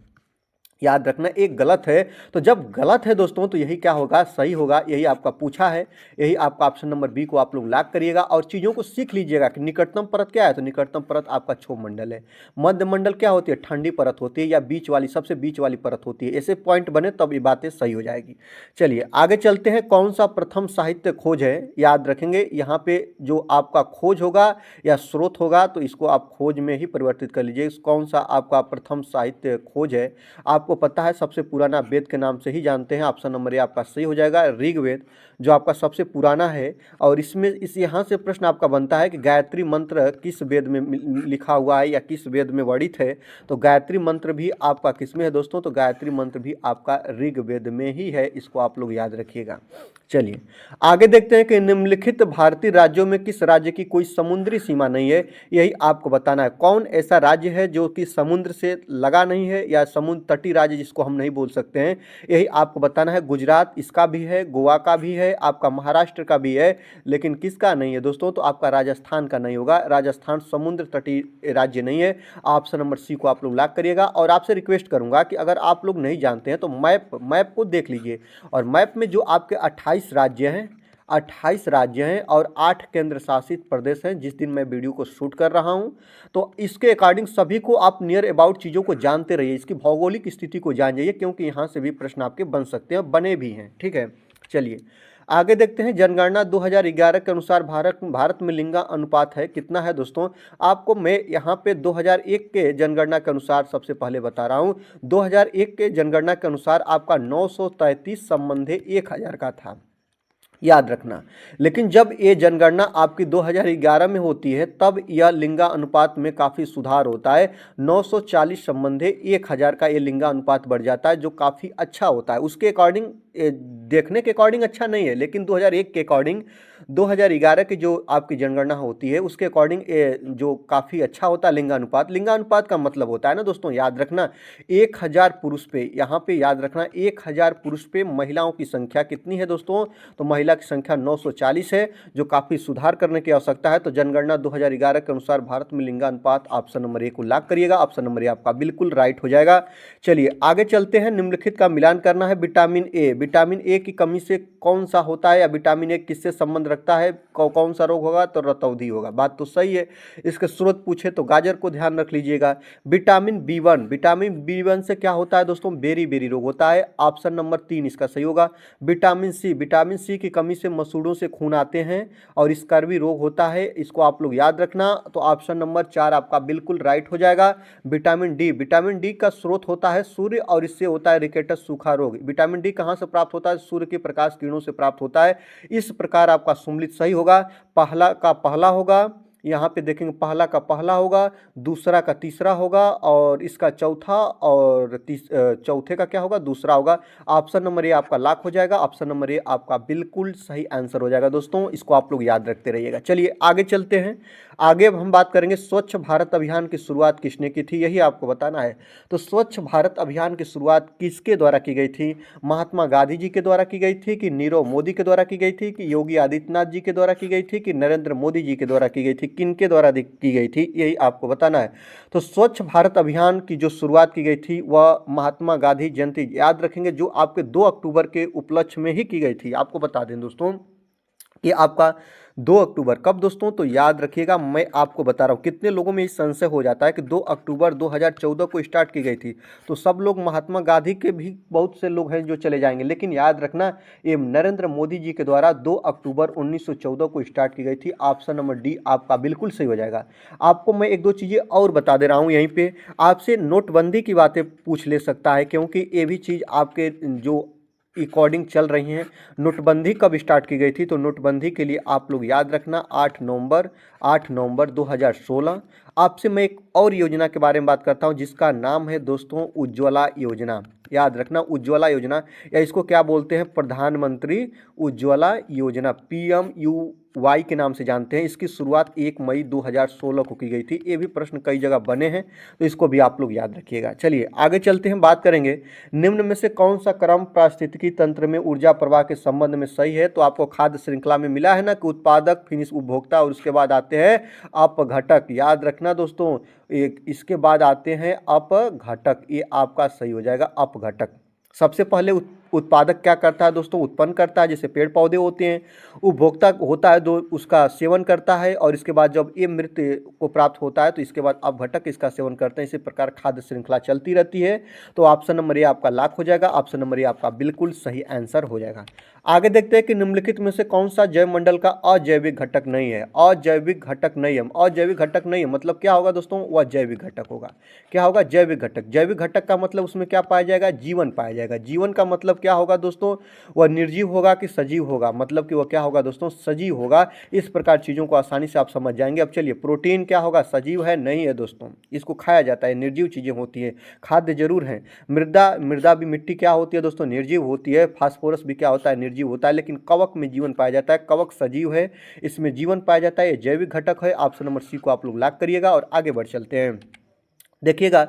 याद रखना, एक गलत है। तो जब गलत है दोस्तों तो यही क्या होगा, सही होगा, यही आपका पूछा है, यही आपका ऑप्शन नंबर बी को आप लोग लॉक करिएगा और चीज़ों को सीख लीजिएगा कि निकटतम परत क्या है, तो निकटतम परत आपका क्षोभ मंडल है। मध्य मंडल क्या होती है, ठंडी परत होती है या बीच वाली, सबसे बीच वाली परत होती है। ऐसे पॉइंट बने तब ये बातें सही हो जाएगी। चलिए आगे चलते हैं। कौन सा प्रथम साहित्य खोज है, याद रखेंगे यहाँ पे जो आपका खोज होगा या स्रोत होगा तो इसको आप खोज में ही परिवर्तित कर लीजिए। कौन सा आपका प्रथम साहित्य खोज है, आपको पता है सबसे पुराना वेद के नाम से ही जानते हैं। ऑप्शन नंबर ए आपका सही हो जाएगा, ऋग्वेद जो आपका सबसे पुराना है। और इसमें यहाँ से प्रश्न आपका बनता है कि गायत्री मंत्र किस वेद में लिखा हुआ है या किस वेद में वर्णित है, तो गायत्री मंत्र भी आपका किस में है दोस्तों, तो गायत्री मंत्र भी आपका ऋग्वेद में ही है, इसको आप लोग याद रखिएगा। चलिए आगे देखते हैं कि निम्नलिखित भारतीय राज्यों में किस राज्य की कोई समुद्री सीमा नहीं है, यही आपको बताना है। कौन ऐसा राज्य है जो कि समुद्र से लगा नहीं है या समुद्र तटीय राज्य जिसको हम नहीं बोल सकते हैं, यही आपको बताना है। गुजरात इसका भी है, गोवा का भी है, आपका महाराष्ट्र का भी है, लेकिन किसका नहीं है दोस्तों, तो आपका राजस्थान का नहीं होगा। राजस्थान समुद्र तटीय राज्य नहीं है। ऑप्शन नंबर सी को आप लोग लॉक करिएगा। और आपसे रिक्वेस्ट करूंगा कि अगर आप लोग नहीं जानते हैं तो मैप को देख लीजिए, और मैप में जो आपके 28 राज्य हैं, 28 राज्य हैं और 8 केंद्र शासित प्रदेश हैं। जिस दिन मैं वीडियो को शूट कर रहा हूं तो इसके अकॉर्डिंग सभी को आप नियर अबाउट चीज़ों को जानते रहिए, इसकी भौगोलिक स्थिति को जान जाइए, क्योंकि यहाँ से भी प्रश्न आपके बन सकते हैं, बने भी हैं, ठीक है। चलिए आगे देखते हैं। जनगणना 2011 के अनुसार भारत में लिंगा अनुपात है कितना है दोस्तों, आपको मैं यहाँ पे 2001 के जनगणना के अनुसार सबसे पहले बता रहा हूँ। 2001 के जनगणना के अनुसार आपका 933 संबंधे 1000 का था, याद रखना। लेकिन जब ये जनगणना आपकी 2011 में होती है तब यह लिंगा अनुपात में काफ़ी सुधार होता है। 940 संबंधे 1000 का ये लिंगा अनुपात बढ़ जाता है, जो काफ़ी अच्छा होता है। उसके अकॉर्डिंग देखने के अकॉर्डिंग अच्छा नहीं है, लेकिन 2001 के अकॉर्डिंग 2011 की जो आपकी जनगणना होती है उसके अकॉर्डिंग जो काफ़ी अच्छा होता है लिंगानुपात। लिंगानुपात का मतलब होता है ना दोस्तों, याद रखना, 1000 पुरुष पे, यहाँ पे याद रखना 1000 पुरुष पे महिलाओं की संख्या कितनी है दोस्तों, तो महिला की संख्या 940 है, जो काफ़ी सुधार करने की आवश्यकता है। तो जनगणना 2011 के अनुसार भारत में लिंगानुपात ऑप्शन नंबर ए को लॉक करिएगा। ऑप्शन नंबर ए आपका बिल्कुल राइट हो जाएगा। चलिए आगे चलते हैं। निम्नलिखित का मिलान करना है। विटामिन ए, विटामिन ए की कमी से कौन सा होता है या विटामिन ए किससे संबंध रखता है, कौन सा रोग होगा, तो रतौंधी होगा, बात तो सही है। इसके स्रोत पूछे तो गाजर को ध्यान रख लीजिएगा। विटामिन बी1, विटामिन बी1 से क्या होता है दोस्तों, बेरी बेरी रोग होता है, ऑप्शन नंबर 3 इसका सही होगा। विटामिन सी, विटामिन सी की कमी से मसूड़ों से खून आते हैं और स्कर्वी रोग होता है, इसको आप लोग याद रखना, तो ऑप्शन नंबर 4 आपका बिल्कुल राइट हो जाएगा। विटामिन डी, विटामिन डी का स्रोत होता है सूर्य और इससे होता है रिकेटस सूखा रोग। विटामिन डी कहाँ से प्राप्त होता है, सूर्य के प्रकाश किरणों से प्राप्त होता है। इस प्रकार आपका सम्मिलित सही होगा। पहला का पहला होगा, यहाँ पे देखेंगे पहला का पहला होगा, दूसरा का तीसरा होगा और इसका चौथा, और चौथे का क्या होगा, दूसरा होगा। ऑप्शन नंबर ए आपका लॉक हो जाएगा। ऑप्शन नंबर ए आपका बिल्कुल सही आंसर हो जाएगा दोस्तों, इसको आप लोग याद रखते रहिएगा। चलिए आगे चलते हैं। आगे अब हम बात करेंगे स्वच्छ भारत अभियान की शुरुआत किसने की थी, यही आपको बताना है। तो स्वच्छ भारत अभियान की शुरुआत किसके द्वारा की गई थी, महात्मा गांधी जी के द्वारा की गई थी, कि नीरव मोदी के द्वारा की गई थी, कि योगी आदित्यनाथ जी के द्वारा की गई थी, कि नरेंद्र मोदी जी के द्वारा की गई थी, किनके द्वारा की गई थी, यही आपको बताना है। तो स्वच्छ भारत अभियान की जो शुरुआत की गई थी वह महात्मा गांधी जयंती, याद रखेंगे, जो आपके 2 अक्टूबर के उपलक्ष्य में ही की गई थी। आपको बता दें दोस्तों कि आपका 2 अक्टूबर कब दोस्तों, तो याद रखिएगा, मैं आपको बता रहा हूँ। कितने लोगों में इस संशय हो जाता है कि 2 अक्टूबर 2014 को स्टार्ट की गई थी, तो सब लोग महात्मा गांधी के भी बहुत से लोग हैं जो चले जाएंगे, लेकिन याद रखना ये नरेंद्र मोदी जी के द्वारा 2 अक्टूबर 1914 को स्टार्ट की गई थी। ऑप्शन नंबर डी आपका बिल्कुल सही हो जाएगा। आपको मैं 1-2 चीज़ें और बता दे रहा हूँ, यहीं पर आपसे नोटबंदी की बातें पूछ ले सकता है, क्योंकि ये भी चीज़ आपके जो अकॉर्डिंग चल रही हैं। नोटबंदी कब स्टार्ट की गई थी, तो नोटबंदी के लिए आप लोग याद रखना 8 नवंबर 2016। आपसे मैं एक और योजना के बारे में बात करता हूं जिसका नाम है दोस्तों उज्ज्वला योजना। याद रखना, उज्ज्वला योजना, या इसको क्या बोलते हैं, प्रधानमंत्री उज्ज्वला योजना, PMUY के नाम से जानते हैं। इसकी शुरुआत 1 मई 2016 को की गई थी। ये भी प्रश्न कई जगह बने हैं, तो इसको भी आप लोग याद रखिएगा। चलिए आगे चलते हैं, बात करेंगे निम्न में से कौन सा क्रम पारिस्थितिकी तंत्र में ऊर्जा प्रवाह के संबंध में सही है। तो आपको खाद्य श्रृंखला में मिला है ना कि उत्पादक, फिनिश उपभोक्ता, और उसके बाद आते हैं अपघटक। याद रखना दोस्तों, इसके बाद आते हैं अपघटक, ये आपका सही हो जाएगा अपघटक। सबसे पहले उत्पादक क्या करता है दोस्तों, उत्पन्न करता है, जैसे पेड़ पौधे होते हैं। उपभोक्ता होता है, जो उसका सेवन करता है, और इसके बाद जब ये मृत्यु को प्राप्त होता है तो इसके बाद अपघटक इसका सेवन करते हैं। इसी प्रकार खाद्य श्रृंखला चलती रहती है। तो ऑप्शन नंबर ए आपका लॉक हो जाएगा, ऑप्शन नंबर ए आपका बिल्कुल सही आंसर हो जाएगा। आगे देखते हैं कि निम्नलिखित में से कौन सा जैव मंडल का अजैविक घटक नहीं है। अजैविक घटक नहीं है, अजैविक घटक नहीं है मतलब क्या होगा दोस्तों, वह जैविक घटक होगा। क्या होगा, जैविक घटक। जैविक घटक का मतलब उसमें क्या पाया जाएगा, जीवन पाया जाएगा। जीवन का मतलब क्या होगा दोस्तों, वह निर्जीव होगा कि सजीव होगा, मतलब कि वह क्या होगा दोस्तों, सजीव होगा। इस प्रकार चीज़ों को आसानी से आप समझ जाएंगे। अब चलिए, प्रोटीन क्या होगा, सजीव है, नहीं है दोस्तों, इसको खाया जाता है, निर्जीव चीज़ें होती हैं, खाद्य जरूर हैं। मृदा भी, मिट्टी क्या होती है दोस्तों, निर्जीव होती है। फास्फोरस भी क्या होता है, निर्जीव होता है। लेकिन कवक में जीवन पाया जाता है, कवक सजीव है, इसमें जीवन पाया जाता है, ये जैविक घटक है। ऑप्शन नंबर सी को आप लोग लॉक करिएगा और आगे बढ़ चलते हैं। देखिएगा,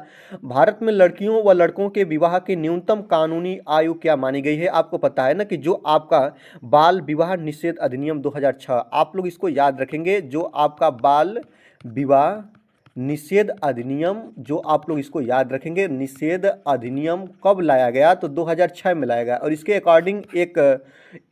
भारत में लड़कियों व लड़कों के विवाह की न्यूनतम कानूनी आयु क्या मानी गई है। आपको पता है ना कि जो आपका बाल विवाह निषेध अधिनियम 2006, आप लोग इसको याद रखेंगे। जो आपका बाल विवाह निषेध अधिनियम, जो आप लोग इसको याद रखेंगे, निषेध अधिनियम कब लाया गया, तो 2006 में लाया गया। और इसके अकॉर्डिंग एक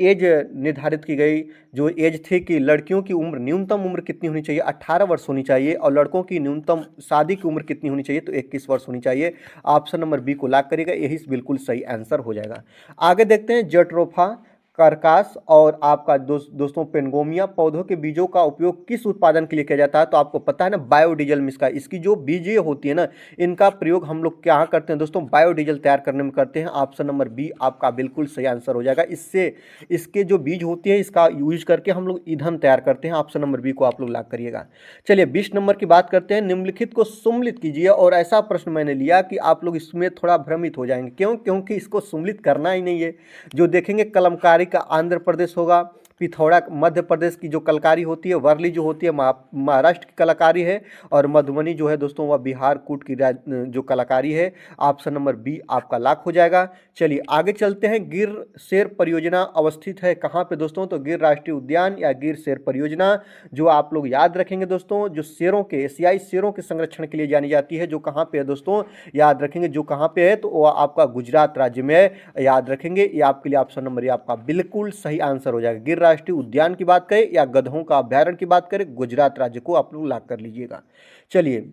एज निर्धारित की गई, जो एज थी कि लड़कियों की उम्र, न्यूनतम उम्र कितनी होनी चाहिए, 18 वर्ष होनी चाहिए, और लड़कों की न्यूनतम शादी की उम्र कितनी होनी चाहिए, तो 21 वर्ष होनी चाहिए। ऑप्शन नंबर बी को लॉक करिएगा, यही बिल्कुल सही आंसर हो जाएगा। आगे देखते हैं, जट्रोफा, कार्कास और आपका दोस्तों पेनगोमिया पौधों के बीजों का उपयोग किस उत्पादन के लिए किया जाता है। तो आपको पता है ना, बायोडीजल में इसकी जो बीजें होती है ना, इनका प्रयोग हम लोग क्या करते हैं दोस्तों, बायोडीजल तैयार करने में करते हैं। ऑप्शन नंबर बी आपका बिल्कुल सही आंसर हो जाएगा। इससे इसके जो बीज होती है, इसका यूज करके हम लोग ईंधन तैयार करते हैं। ऑप्शन नंबर बी को आप लोग लॉक करिएगा। चलिए 20 नंबर की बात करते हैं। निम्नलिखित को सुम्मिलित कीजिए, और ऐसा प्रश्न मैंने लिया कि आप लोग इसमें थोड़ा भ्रमित हो जाएंगे। क्यों, क्योंकि इसको सुम्मिलित करना ही नहीं है। जो देखेंगे, कलमकारी का आंध्र प्रदेश होगा, पिथौरा मध्य प्रदेश की जो कलाकारी होती है, वर्ली जो होती है महाराष्ट्र की कलाकारी है, और मधुबनी जो है दोस्तों वह बिहार कूट की जो कलाकारी है। ऑप्शन नंबर बी आपका लॉक हो जाएगा। चलिए आगे चलते हैं। गिर शेर परियोजना अवस्थित है कहाँ पे दोस्तों, तो गिर राष्ट्रीय उद्यान या गिर शेर परियोजना, जो आप लोग याद रखेंगे दोस्तों, जो शेरों के, एशियाई शेरों के संरक्षण के लिए जानी जाती है, जो कहाँ पे है दोस्तों, याद रखेंगे, जो कहाँ पे है, तो वो आपका गुजरात राज्य में है, याद रखेंगे। ये आपके लिए ऑप्शन नंबर ये आपका बिल्कुल सही आंसर हो जाएगा। गिर राष्ट्रीय उद्यान की बात करें या गधों का अभ्यारण्य की बात करें, गुजरात राज्य को आप लोग लॉक कर लीजिएगा। चलिए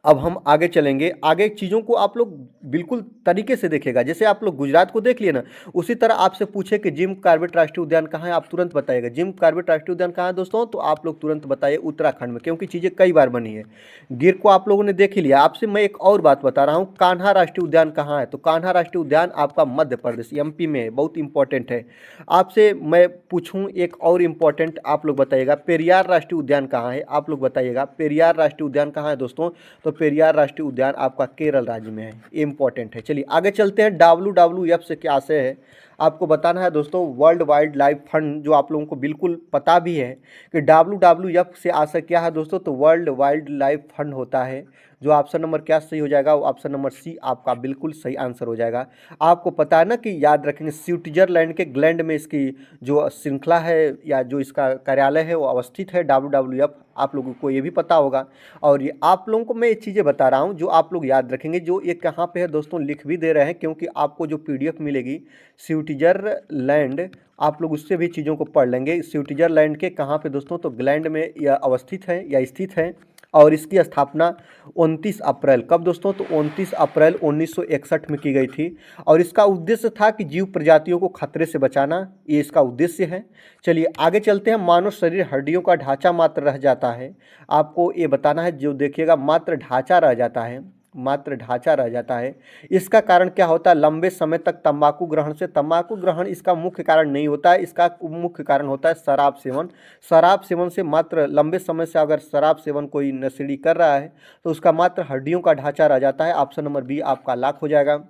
अब हम आगे चलेंगे। आगे चीज़ों को आप लोग बिल्कुल तरीके से देखेगा। जैसे आप लोग गुजरात को देख लिए ना, उसी तरह आपसे पूछे कि जिम कॉर्बेट राष्ट्रीय उद्यान कहाँ है, आप तुरंत बताइएगा जिम कॉर्बेट राष्ट्रीय उद्यान कहाँ है दोस्तों, तो आप लोग तुरंत बताइए उत्तराखंड में, क्योंकि चीज़ें कई बार बनी है। गिर को आप लोगों ने देख ही लिया। आपसे मैं एक और बात बता रहा हूँ, कान्हा राष्ट्रीय उद्यान कहाँ है, तो कान्हा राष्ट्रीय उद्यान आपका मध्य प्रदेश MP में है, बहुत इंपॉर्टेंट है। आपसे मैं पूछूँ एक और इम्पॉर्टेंट, आप लोग बताइएगा पेरियार राष्ट्रीय उद्यान कहाँ है, आप लोग बताइएगा पेरियार राष्ट्रीय उद्यान कहाँ है दोस्तों, तो पेरियार राष्ट्रीय उद्यान आपका केरल राज्य में है, इंपॉर्टेंट है। चलिए आगे चलते हैं। WWF से क्या आशय है, आपको बताना है दोस्तों। वर्ल्ड वाइल्ड लाइफ फंड, जो आप लोगों को बिल्कुल पता भी है कि WWF से आशय क्या है दोस्तों, तो वर्ल्ड वाइल्ड लाइफ फंड होता है। जो ऑप्शन नंबर क्या सही हो जाएगा, ऑप्शन नंबर सी आपका बिल्कुल सही आंसर हो जाएगा। आपको पता है ना कि याद रखेंगे, स्विट्जरलैंड के ग्लैंड में इसकी जो श्रृंखला है या जो इसका कार्यालय है वो अवस्थित है, WWF, आप लोगों को ये भी पता होगा। और ये आप लोगों को मैं ये चीज़ें बता रहा हूँ जो आप लोग याद रखेंगे। जो ये कहाँ पे है दोस्तों, लिख भी दे रहे हैं, क्योंकि आपको जो PDF मिलेगी स्विट्जरलैंड, आप लोग उससे भी चीज़ों को पढ़ लेंगे। स्विट्जरलैंड के कहाँ पे दोस्तों, तो ग्लैंड में यह अवस्थित है या स्थित है। और इसकी स्थापना 29 अप्रैल, कब दोस्तों, तो 29 अप्रैल 1961 में की गई थी। और इसका उद्देश्य था कि जीव प्रजातियों को खतरे से बचाना, ये इसका उद्देश्य है। चलिए आगे चलते हैं। मानव शरीर हड्डियों का ढांचा मात्र रह जाता है, आपको ये बताना है। जो देखिएगा मात्र ढांचा रह जाता है, मात्र ढांचा रह जाता है। इसका कारण क्या होता है, लंबे समय तक तंबाकू ग्रहण से। तंबाकू ग्रहण इसका मुख्य कारण नहीं होता है, इसका मुख्य कारण होता है शराब सेवन। शराब सेवन से मात्र लंबे समय से अगर शराब सेवन कोई नशेड़ी कर रहा है तो उसका मात्र हड्डियों का ढांचा रह जाता है। ऑप्शन नंबर बी आपका लॉक हो जाएगा।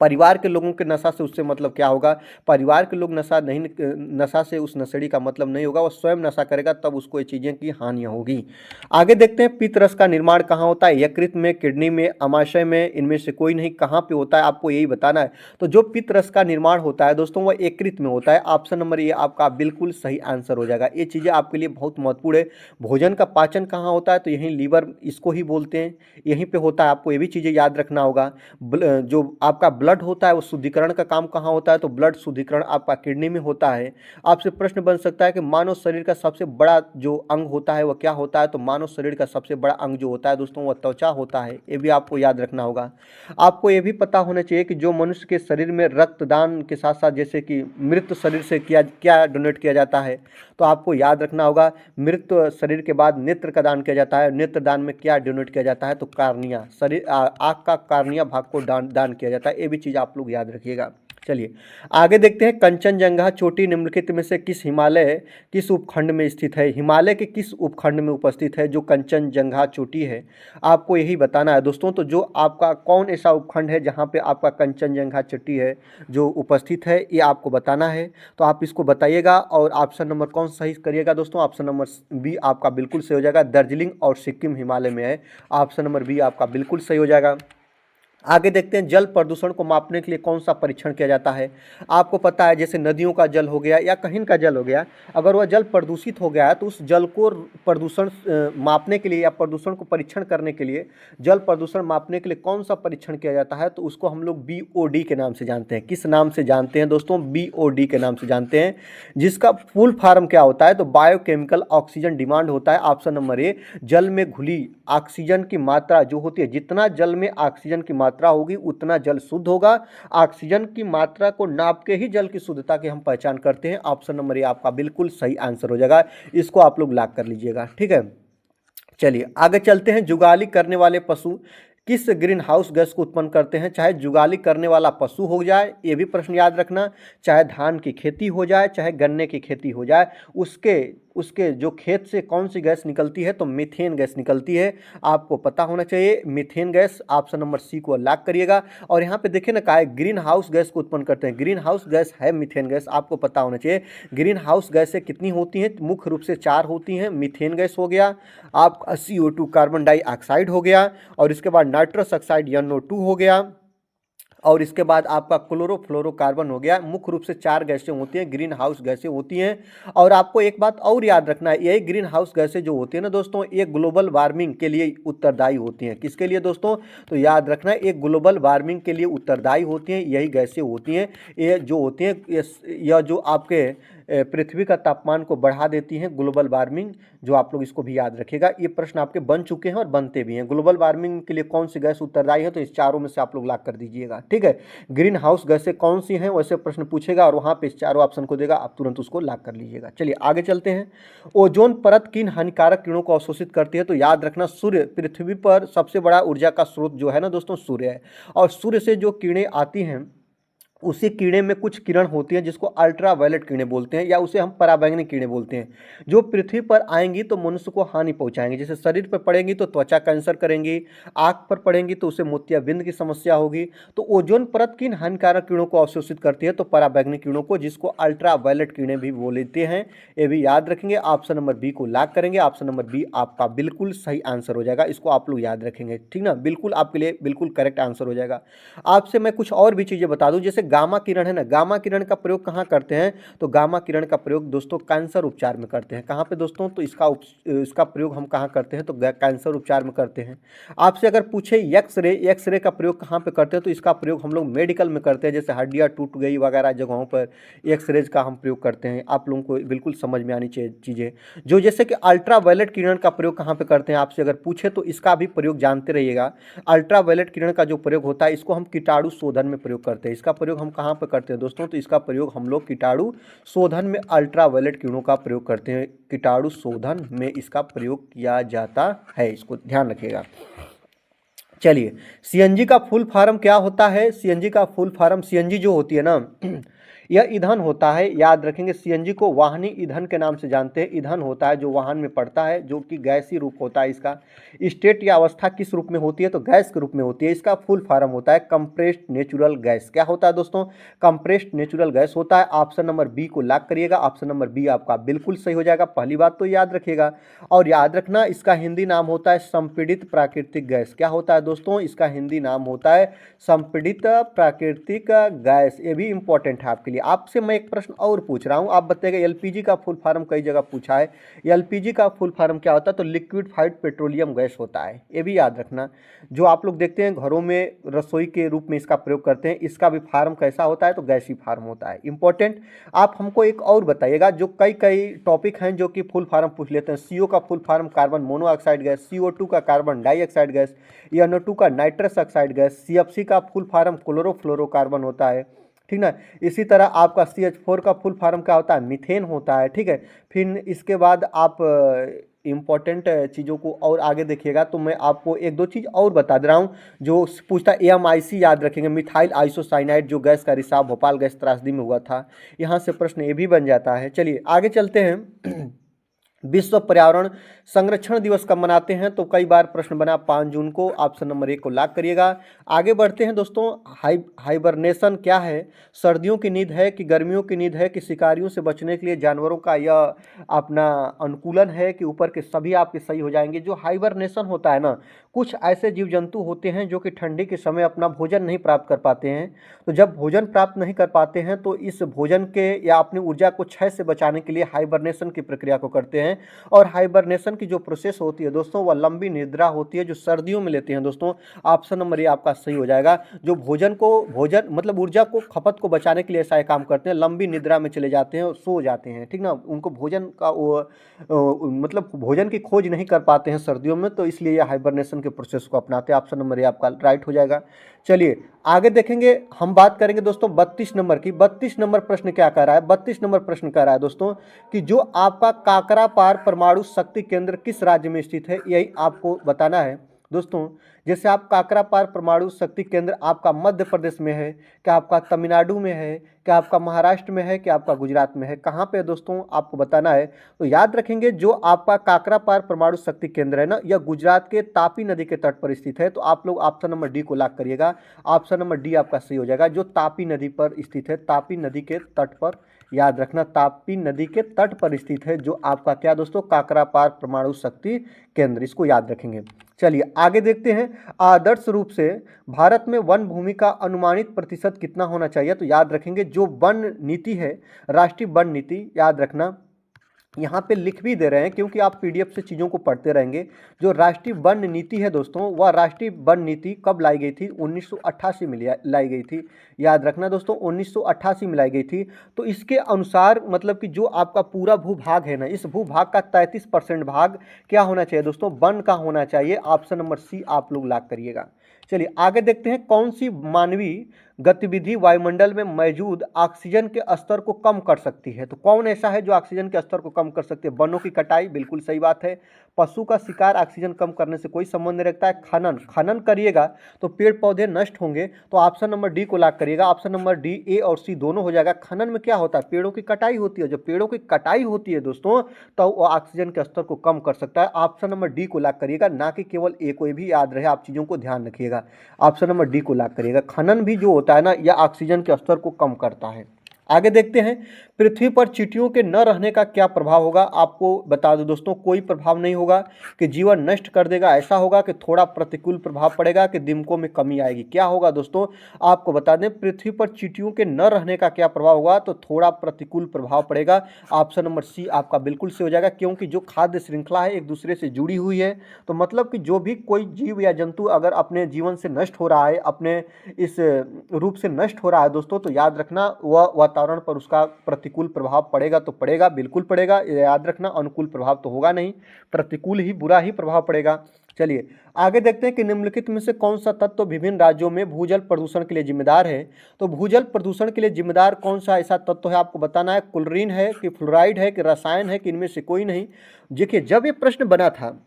परिवार के लोगों के नशा से उससे मतलब क्या होगा, परिवार के लोग नशा से उस नशेड़ी का मतलब नहीं होगा, वो स्वयं नशा करेगा तब उसको ये चीज़ें की हानियाँ होगी। आगे देखते हैं पित्त रस का निर्माण कहाँ होता है, यकृत में, किडनी में, अमाशय में, इनमें से कोई नहीं, कहाँ पे होता है आपको यही बताना है। तो जो पित्त रस का निर्माण होता है दोस्तों वह यकृत में होता है। ऑप्शन नंबर ए आपका बिल्कुल सही आंसर हो जाएगा। ये चीज़ें आपके लिए बहुत महत्वपूर्ण है। भोजन का पाचन कहाँ होता है, तो यहीं लीवर इसको ही बोलते हैं, यहीं पर होता है। आपको ये भी चीज़ें याद रखना होगा। जो आपका ब्लड होता है वो शुद्धिकरण का काम कहाँ होता है, तो ब्लड शुद्धिकरण आपका किडनी में होता है। आपसे प्रश्न बन सकता है कि मानव शरीर का सबसे बड़ा जो अंग होता है वह क्या होता है, तो मानव शरीर का सबसे बड़ा अंग जो होता है दोस्तों वह त्वचा होता है। ये भी आपको याद रखना होगा। आपको ये भी पता होना चाहिए कि जो मनुष्य के शरीर में रक्तदान के साथ साथ जैसे कि मृत शरीर से क्या डोनेट किया जाता है, तो आपको याद रखना होगा मृत शरीर के बाद नेत्र का दान किया जाता है। नेत्र दान में क्या डोनेट किया जाता है, तो कार्निया, शरीर आँख का कार्निया भाग को दान किया जाता है। ये भी चीज़ आप लोग याद रखिएगा। चलिए आगे देखते हैं, कंचनजंगा चोटी निम्नलिखित में से किस उपखंड में स्थित है। हिमालय के किस उपखंड में उपस्थित है जो कंचनजंगा चोटी है, आपको यही बताना है दोस्तों। तो जो आपका कौन ऐसा उपखंड है जहाँ पे आपका कंचनजंगा चोटी है जो उपस्थित है, ये आपको बताना है। तो आप इसको बताइएगा और ऑप्शन नंबर कौन सही करिएगा दोस्तों, ऑप्शन नंबर बी आपका बिल्कुल सही हो जाएगा। दार्जिलिंग और सिक्किम हिमालय में है। ऑप्शन नंबर बी आपका बिल्कुल सही हो जाएगा। आगे देखते हैं, जल प्रदूषण को मापने के लिए कौन सा परीक्षण किया जाता है। आपको पता है जैसे नदियों का जल हो गया या कहीं का जल हो गया, अगर वह जल प्रदूषित हो गया है तो उस जल को प्रदूषण मापने के लिए या प्रदूषण को परीक्षण करने के लिए, जल प्रदूषण मापने के लिए कौन सा परीक्षण किया जाता है, तो उसको हम लोग BOD के नाम से जानते हैं। किस नाम से जानते हैं दोस्तों, BOD के नाम से जानते हैं, जिसका फुल फॉर्म क्या होता है, तो बायोकेमिकल ऑक्सीजन डिमांड होता है। ऑप्शन नंबर ए, जल में घुली ऑक्सीजन की मात्रा जो होती है, जितना जल में ऑक्सीजन की मात्रा होगी उतना जल शुद्ध होगा। ऑक्सीजन की मात्रा को नाप के ही जल की शुद्धता की हम पहचान करते हैं। ऑप्शन नंबर ए आपका बिल्कुल सही आंसर हो जाएगा। इसको आप लोग लॉक कर लीजिएगा, ठीक है। चलिए आगे चलते हैं, जुगाली करने वाले पशु किस ग्रीन हाउस गैस को उत्पन्न करते हैं। चाहे जुगाली करने वाला पशु हो जाए, ये भी प्रश्न याद रखना, चाहे धान की खेती हो जाए, चाहे गन्ने की खेती हो जाए, उसके जो खेत से कौन सी गैस निकलती है, तो मीथेन गैस निकलती है। आपको पता होना चाहिए methane gas. Option number C को लॉक करिएगा। और यहाँ पे देखिए ना, कहा है ग्रीन हाउस गैस को उत्पन्न करते हैं। ग्रीन हाउस गैस है मीथेन गैस, आपको पता होना चाहिए। ग्रीन हाउस गैसें कितनी होती हैं, मुख्य रूप से 4 होती हैं। मीथेन गैस हो गया, आपका CO2 कार्बन डाइऑक्साइड हो गया, और इसके बाद नाइट्रस ऑक्साइड NO2 हो गया, और इसके बाद आपका क्लोरोफ्लोरोकार्बन हो गया। मुख्य रूप से 4 गैसें होती हैं, ग्रीन हाउस गैसें होती हैं। और आपको एक बात और याद रखना है, यही ग्रीन हाउस गैसें जो होती हैं ना दोस्तों, ये ग्लोबल वार्मिंग के लिए उत्तरदायी होती हैं। किसके लिए दोस्तों, तो याद रखना है, ये ग्लोबल वार्मिंग के लिए उत्तरदायी होती हैं, यही गैसें होती हैं। ये जो होती हैं, यह जो आपके पृथ्वी का तापमान को बढ़ा देती हैं, ग्लोबल वार्मिंग, जो आप लोग इसको भी याद रखिएगा। ये प्रश्न आपके बन चुके हैं और बनते भी हैं। ग्लोबल वार्मिंग के लिए कौन सी गैस उत्तरदायी है, तो इस चारों में से आप लोग लॉक कर दीजिएगा, ठीक है। ग्रीन हाउस गैसें कौन सी हैं, वैसे प्रश्न पूछेगा और वहाँ पे इस चारों ऑप्शन को देगा, आप तुरंत उसको लॉक कर लीजिएगा। चलिए आगे चलते हैं, ओजोन परत किन हानिकारक किरणों को अवशोषित करती है, तो याद रखना सूर्य, पृथ्वी पर सबसे बड़ा ऊर्जा का स्रोत जो है ना दोस्तों, सूर्य है। और सूर्य से जो किरणें आती हैं, उसी किरणें में कुछ किरण होती हैं जिसको अल्ट्रा वायलेट किरणें बोलते हैं, या उसे हम पराबैंगनी किरणें बोलते हैं, जो पृथ्वी पर आएंगी तो मनुष्य को हानि पहुंचाएंगी। जैसे शरीर पर पड़ेंगी तो त्वचा कैंसर करेंगी, आंख पर पड़ेंगी तो उसे मोतियाबिंद की समस्या होगी। तो ओजोन परत किन हानिकारक किरणों को अवशोषित करती है, तो पराबैंगनी किरणों को, जिसको अल्ट्रा वायलेट किरणें भी बोलते हैं। ये भी याद रखेंगे। ऑप्शन नंबर बी को लॉक करेंगे। ऑप्शन नंबर बी आपका बिल्कुल सही आंसर हो जाएगा। इसको आप लोग याद रखेंगे, ठीक ना, बिल्कुल आपके लिए बिल्कुल करेक्ट आंसर हो जाएगा। आपसे मैं कुछ और भी चीज़ें बता दूं, जैसे गामा किरण है ना, गामा किरण का प्रयोग कहाँ करते हैं, तो गामा किरण का प्रयोग दोस्तों कैंसर उपचार में करते हैं। कहाँ पे दोस्तों, तो इसका प्रयोग हम कहाँ करते हैं, तो कैंसर उपचार में करते हैं। आपसे अगर पूछे एक्सरे का प्रयोग कहाँ पे करते हैं, तो इसका प्रयोग हम लोग मेडिकल में करते हैं, जैसे हड्डियाँ टूट गई वगैरह जगहों पर एक्सरेज का हम प्रयोग करते हैं। आप लोगों को बिल्कुल समझ में आनी चाहिए चीज़ें। जो जैसे कि अल्ट्रा वायलेट किरण का प्रयोग कहाँ पे करते हैं, आपसे अगर पूछे तो इसका भी प्रयोग जानते रहिएगा। अल्ट्रा वायलेट किरण का जो प्रयोग होता है, इसको हम कीटाणु शोधन में प्रयोग करते हैं। इसका प्रयोग हम कहाँ पे करते हैं दोस्तों, तो इसका प्रयोग हम लोग कीटाणु शोधन में अल्ट्रा वायलेट किरणों का प्रयोग करते हैं। कीटाणु शोधन में इसका प्रयोग किया जाता है, इसको ध्यान रखिएगा। चलिए, CNG का फुल फॉर्म क्या होता है, CNG का फुल फॉर्म, CNG जो होती है ना, यह ईंधन होता है, याद रखेंगे। सीएनजी को वाहनी ईंधन के नाम से जानते हैं। ईंधन होता है जो वाहन में पड़ता है, जो कि गैसीय रूप होता है इसका। स्टेट या अवस्था किस रूप में होती है, तो गैस के रूप में होती है। इसका फुल फॉर्म होता है कंप्रेस्ड नेचुरल गैस। क्या होता है दोस्तों, कंप्रेस्ड नेचुरल गैस होता है। ऑप्शन नंबर बी को लॉक करिएगा। ऑप्शन नंबर बी आपका बिल्कुल सही हो जाएगा। पहली बात तो याद रखिएगा, और याद रखना इसका हिंदी नाम होता है संपीड़ित प्राकृतिक गैस। क्या होता है दोस्तों, इसका हिंदी नाम होता है संपीड़ित प्राकृतिक गैस। ये भी इंपॉर्टेंट है आपके लिए। आपसे मैं एक प्रश्न और पूछ रहा हूँ, आप बताइएगा एलपीजी का फुल फॉर्म कई जगह पूछा है। एलपीजी का फुल फॉर्म क्या होता है, तो लिक्विफाइड पेट्रोलियम गैस होता है। ये भी याद रखना। जो आप लोग देखते हैं घरों में रसोई के रूप में इसका प्रयोग करते हैं, इसका भी फार्म कैसा होता है, तो गैसी फार्म होता है। इंपॉर्टेंट। आप हमको एक और बताइएगा, जो कई कई टॉपिक हैं जो कि फुल फार्म पूछ लेते हैं। सीओ का full farm carbon monoxide gas, CO2 का कार्बन डाइऑक्साइड गैस, NO2 का नाइट्रस ऑक्साइड गैस, CFC का फुल फार्म क्लोरोफ्लोरोकार्बन होता है, ठीक ना। इसी तरह आपका CH4 का फुल फार्म क्या होता है, मीथेन होता है, ठीक है। फिर इसके बाद आप इम्पॉर्टेंट चीज़ों को और आगे देखिएगा, तो मैं आपको एक दो चीज़ और बता दे रहा हूँ जो पूछता है। AMIC याद रखेंगे, मिथाइल आइसोसाइनाइड, जो गैस का रिसाव भोपाल गैस त्रासदी में हुआ था। यहाँ से प्रश्न ये भी बन जाता है। चलिए आगे चलते हैं। विश्व पर्यावरण संरक्षण दिवस कब मनाते हैं, तो कई बार प्रश्न बना 5 जून को। ऑप्शन नंबर 1 को लॉक करिएगा। आगे बढ़ते हैं दोस्तों। हाइबरनेशन क्या है, सर्दियों की नींद है कि गर्मियों की नींद है कि शिकारियों से बचने के लिए जानवरों का यह अपना अनुकूलन है कि ऊपर के सभी आपके सही हो जाएंगे। जो हाइबरनेशन होता है ना, कुछ ऐसे जीव जंतु होते हैं जो कि ठंडी के समय अपना भोजन नहीं प्राप्त कर पाते हैं। तो जब भोजन प्राप्त नहीं कर पाते हैं तो इस भोजन के या अपनी ऊर्जा को क्षय से बचाने के लिए हाइबरनेशन की प्रक्रिया को करते हैं। और हाइबरनेशन की जो प्रोसेस होती है दोस्तों, वह लंबी निद्रा होती है जो सर्दियों में लेते हैं दोस्तों। ऑप्शन नंबर ये आपका सही हो जाएगा। जो भोजन मतलब ऊर्जा को खपत को बचाने के लिए ऐसा काम करते हैं, लंबी निद्रा में चले जाते हैं और सो जाते हैं, ठीक ना। उनको भोजन का मतलब भोजन की खोज नहीं कर पाते हैं सर्दियों में, तो इसलिए ये हाइबरनेशन के प्रोसेस को अपनाते हैं। ऑप्शन नंबर ये आपका राइट हो जाएगा। चलिए आगे देखेंगे, हम बात करेंगे दोस्तों 32 नंबर की। 32 नंबर प्रश्न क्या कह रहा है, 32 नंबर प्रश्न कह रहा है दोस्तों कि जो आपका काकरापार परमाणु शक्ति केंद्र किस राज्य में स्थित है, यही आपको बताना है दोस्तों। जैसे आप काकरापार परमाणु शक्ति केंद्र आपका मध्य प्रदेश में है, क्या आपका तमिलनाडु में है, क्या आपका महाराष्ट्र में है, क्या आपका गुजरात में है, कहाँ पे है दोस्तों, आपको बताना है। तो याद रखेंगे, जो आपका काकरापार परमाणु शक्ति केंद्र है ना, यह गुजरात के तापी नदी के तट पर स्थित है। तो आप लोग ऑप्शन नंबर डी को लॉक करिएगा। ऑप्शन नंबर डी आपका सही हो जाएगा। जो तापी नदी पर स्थित है, तापी नदी के तट पर, याद रखना तापी नदी के तट पर स्थित है जो आपका क्या दोस्तों, काकरापार परमाणु शक्ति केंद्र, इसको याद रखेंगे। चलिए आगे देखते हैं। आदर्श रूप से भारत में वन भूमि का अनुमानित प्रतिशत कितना होना चाहिए, तो याद रखेंगे जो वन नीति है, राष्ट्रीय वन नीति, याद रखना यहाँ पे लिख भी दे रहे हैं क्योंकि आप पीडीएफ से चीज़ों को पढ़ते रहेंगे। जो राष्ट्रीय वन नीति है दोस्तों, वह राष्ट्रीय वन नीति कब लाई गई थी, 1988 में लाई गई थी। याद रखना दोस्तों 1988 में लाई गई थी। तो इसके अनुसार मतलब कि जो आपका पूरा भूभाग है ना, इस भूभाग का 33% भाग क्या होना चाहिए दोस्तों, वन का होना चाहिए। ऑप्शन नंबर सी आप लोग लॉक करिएगा। चलिए आगे देखते हैं। कौन सी मानवीय गतिविधि वायुमंडल में मौजूद ऑक्सीजन के स्तर को कम कर सकती है, तो कौन ऐसा है जो ऑक्सीजन के स्तर को कम कर सकती है। वनों की कटाई, बिल्कुल सही बात है। पशु का शिकार ऑक्सीजन कम करने से कोई संबंध नहीं रखता है। खनन करिएगा तो पेड़ पौधे नष्ट होंगे, तो ऑप्शन नंबर डी को लॉक करिएगा। ऑप्शन नंबर डी, ए और सी दोनों हो जाएगा। खनन में क्या होता है, पेड़ों की कटाई होती है। जब पेड़ों की कटाई होती है दोस्तों, तो वो ऑक्सीजन के स्तर को कम कर सकता है। ऑप्शन नंबर डी को लॉक करिएगा, ना कि केवल ए को भी याद रहे, आप चीज़ों को ध्यान रखिएगा। ऑप्शन नंबर डी को लॉक करिएगा। खनन भी जो होता है ना, यह ऑक्सीजन के स्तर को कम करता है। आगे देखते हैं। पृथ्वी पर चींटियों के न रहने का क्या प्रभाव होगा, आपको बता दो दोस्तों, कोई प्रभाव नहीं होगा कि जीवन नष्ट कर देगा। ऐसा होगा कि थोड़ा प्रतिकूल प्रभाव पड़ेगा कि दिमकों में कमी आएगी। क्या होगा दोस्तों, आपको बता दें, पृथ्वी पर चींटियों के न रहने का क्या प्रभाव होगा, तो थोड़ा प्रतिकूल प्रभाव पड़ेगा। ऑप्शन नंबर सी आपका बिल्कुल से हो जाएगा, क्योंकि जो खाद्य श्रृंखला है एक दूसरे से जुड़ी हुई है। तो मतलब कि जो भी कोई जीव या जंतु अगर अपने जीवन से नष्ट हो रहा है, अपने इस रूप से नष्ट हो रहा है दोस्तों, तो याद रखना वह वातावरण पर उसका प्रतिकूल प्रभाव पड़ेगा, तो पड़ेगा, बिल्कुल पड़ेगा। याद रखना अनुकूल प्रभाव तो होगा नहीं, प्रतिकूल ही, बुरा ही प्रभाव पड़ेगा। चलिए आगे देखते हैं कि निम्नलिखित में से कौन सा तत्व विभिन्न राज्यों में भूजल प्रदूषण के लिए जिम्मेदार है। तो भूजल प्रदूषण के लिए जिम्मेदार कौन सा ऐसा तत्व है, आपको बताना है। क्लोरीन है कि फ्लोराइड है कि रसायन है कि इनमें से कोई नहीं। देखिए जब ये प्रश्न बना था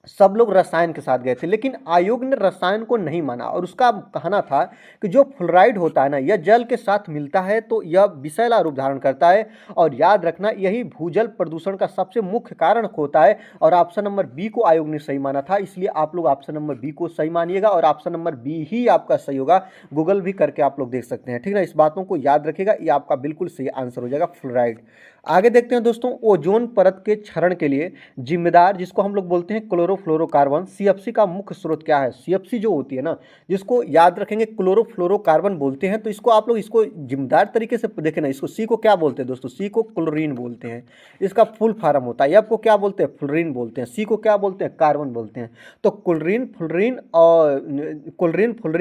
सब लोग रसायन के साथ गए थे, लेकिन आयोग ने रसायन को नहीं माना और उसका कहना था कि जो फ्लोराइड होता है ना, यह जल के साथ मिलता है तो यह विषैला रूप धारण करता है और याद रखना यही भूजल प्रदूषण का सबसे मुख्य कारण होता है। और ऑप्शन नंबर बी को आयोग ने सही माना था, इसलिए आप लोग ऑप्शन नंबर बी को सही मानिएगा और ऑप्शन नंबर बी ही आपका सही होगा। गूगल भी करके आप लोग देख सकते हैं, ठीक है ना। इस बातों को याद रखिएगा, ये आपका बिल्कुल सही आंसर हो जाएगा, फ्लोराइड। आगे देखते हैं दोस्तों, ओजोन परत के क्षरण के लिए जिम्मेदार, जिसको हम लोग बोलते हैं क्लोरोफ्लोरोकार्बन, सीएफसी का मुख्य स्रोत क्या है। सीएफसी जो होती है ना, जिसको याद रखेंगे क्लोरोफ्लोरोकार्बन बोलते हैं, तो इसको आप लोग इसको जिम्मेदार तरीके से देखें ना, इसको सी को क्या बोलते हैं दोस्तों, सी को क्लोरीन बोलते हैं। इसका फुल फॉर्म होता है, एफ को क्या बोलते हैं, फ्लोरीन बोलते हैं, सी को क्या बोलते हैं, कार्बन बोलते हैं। तो क्लोरीन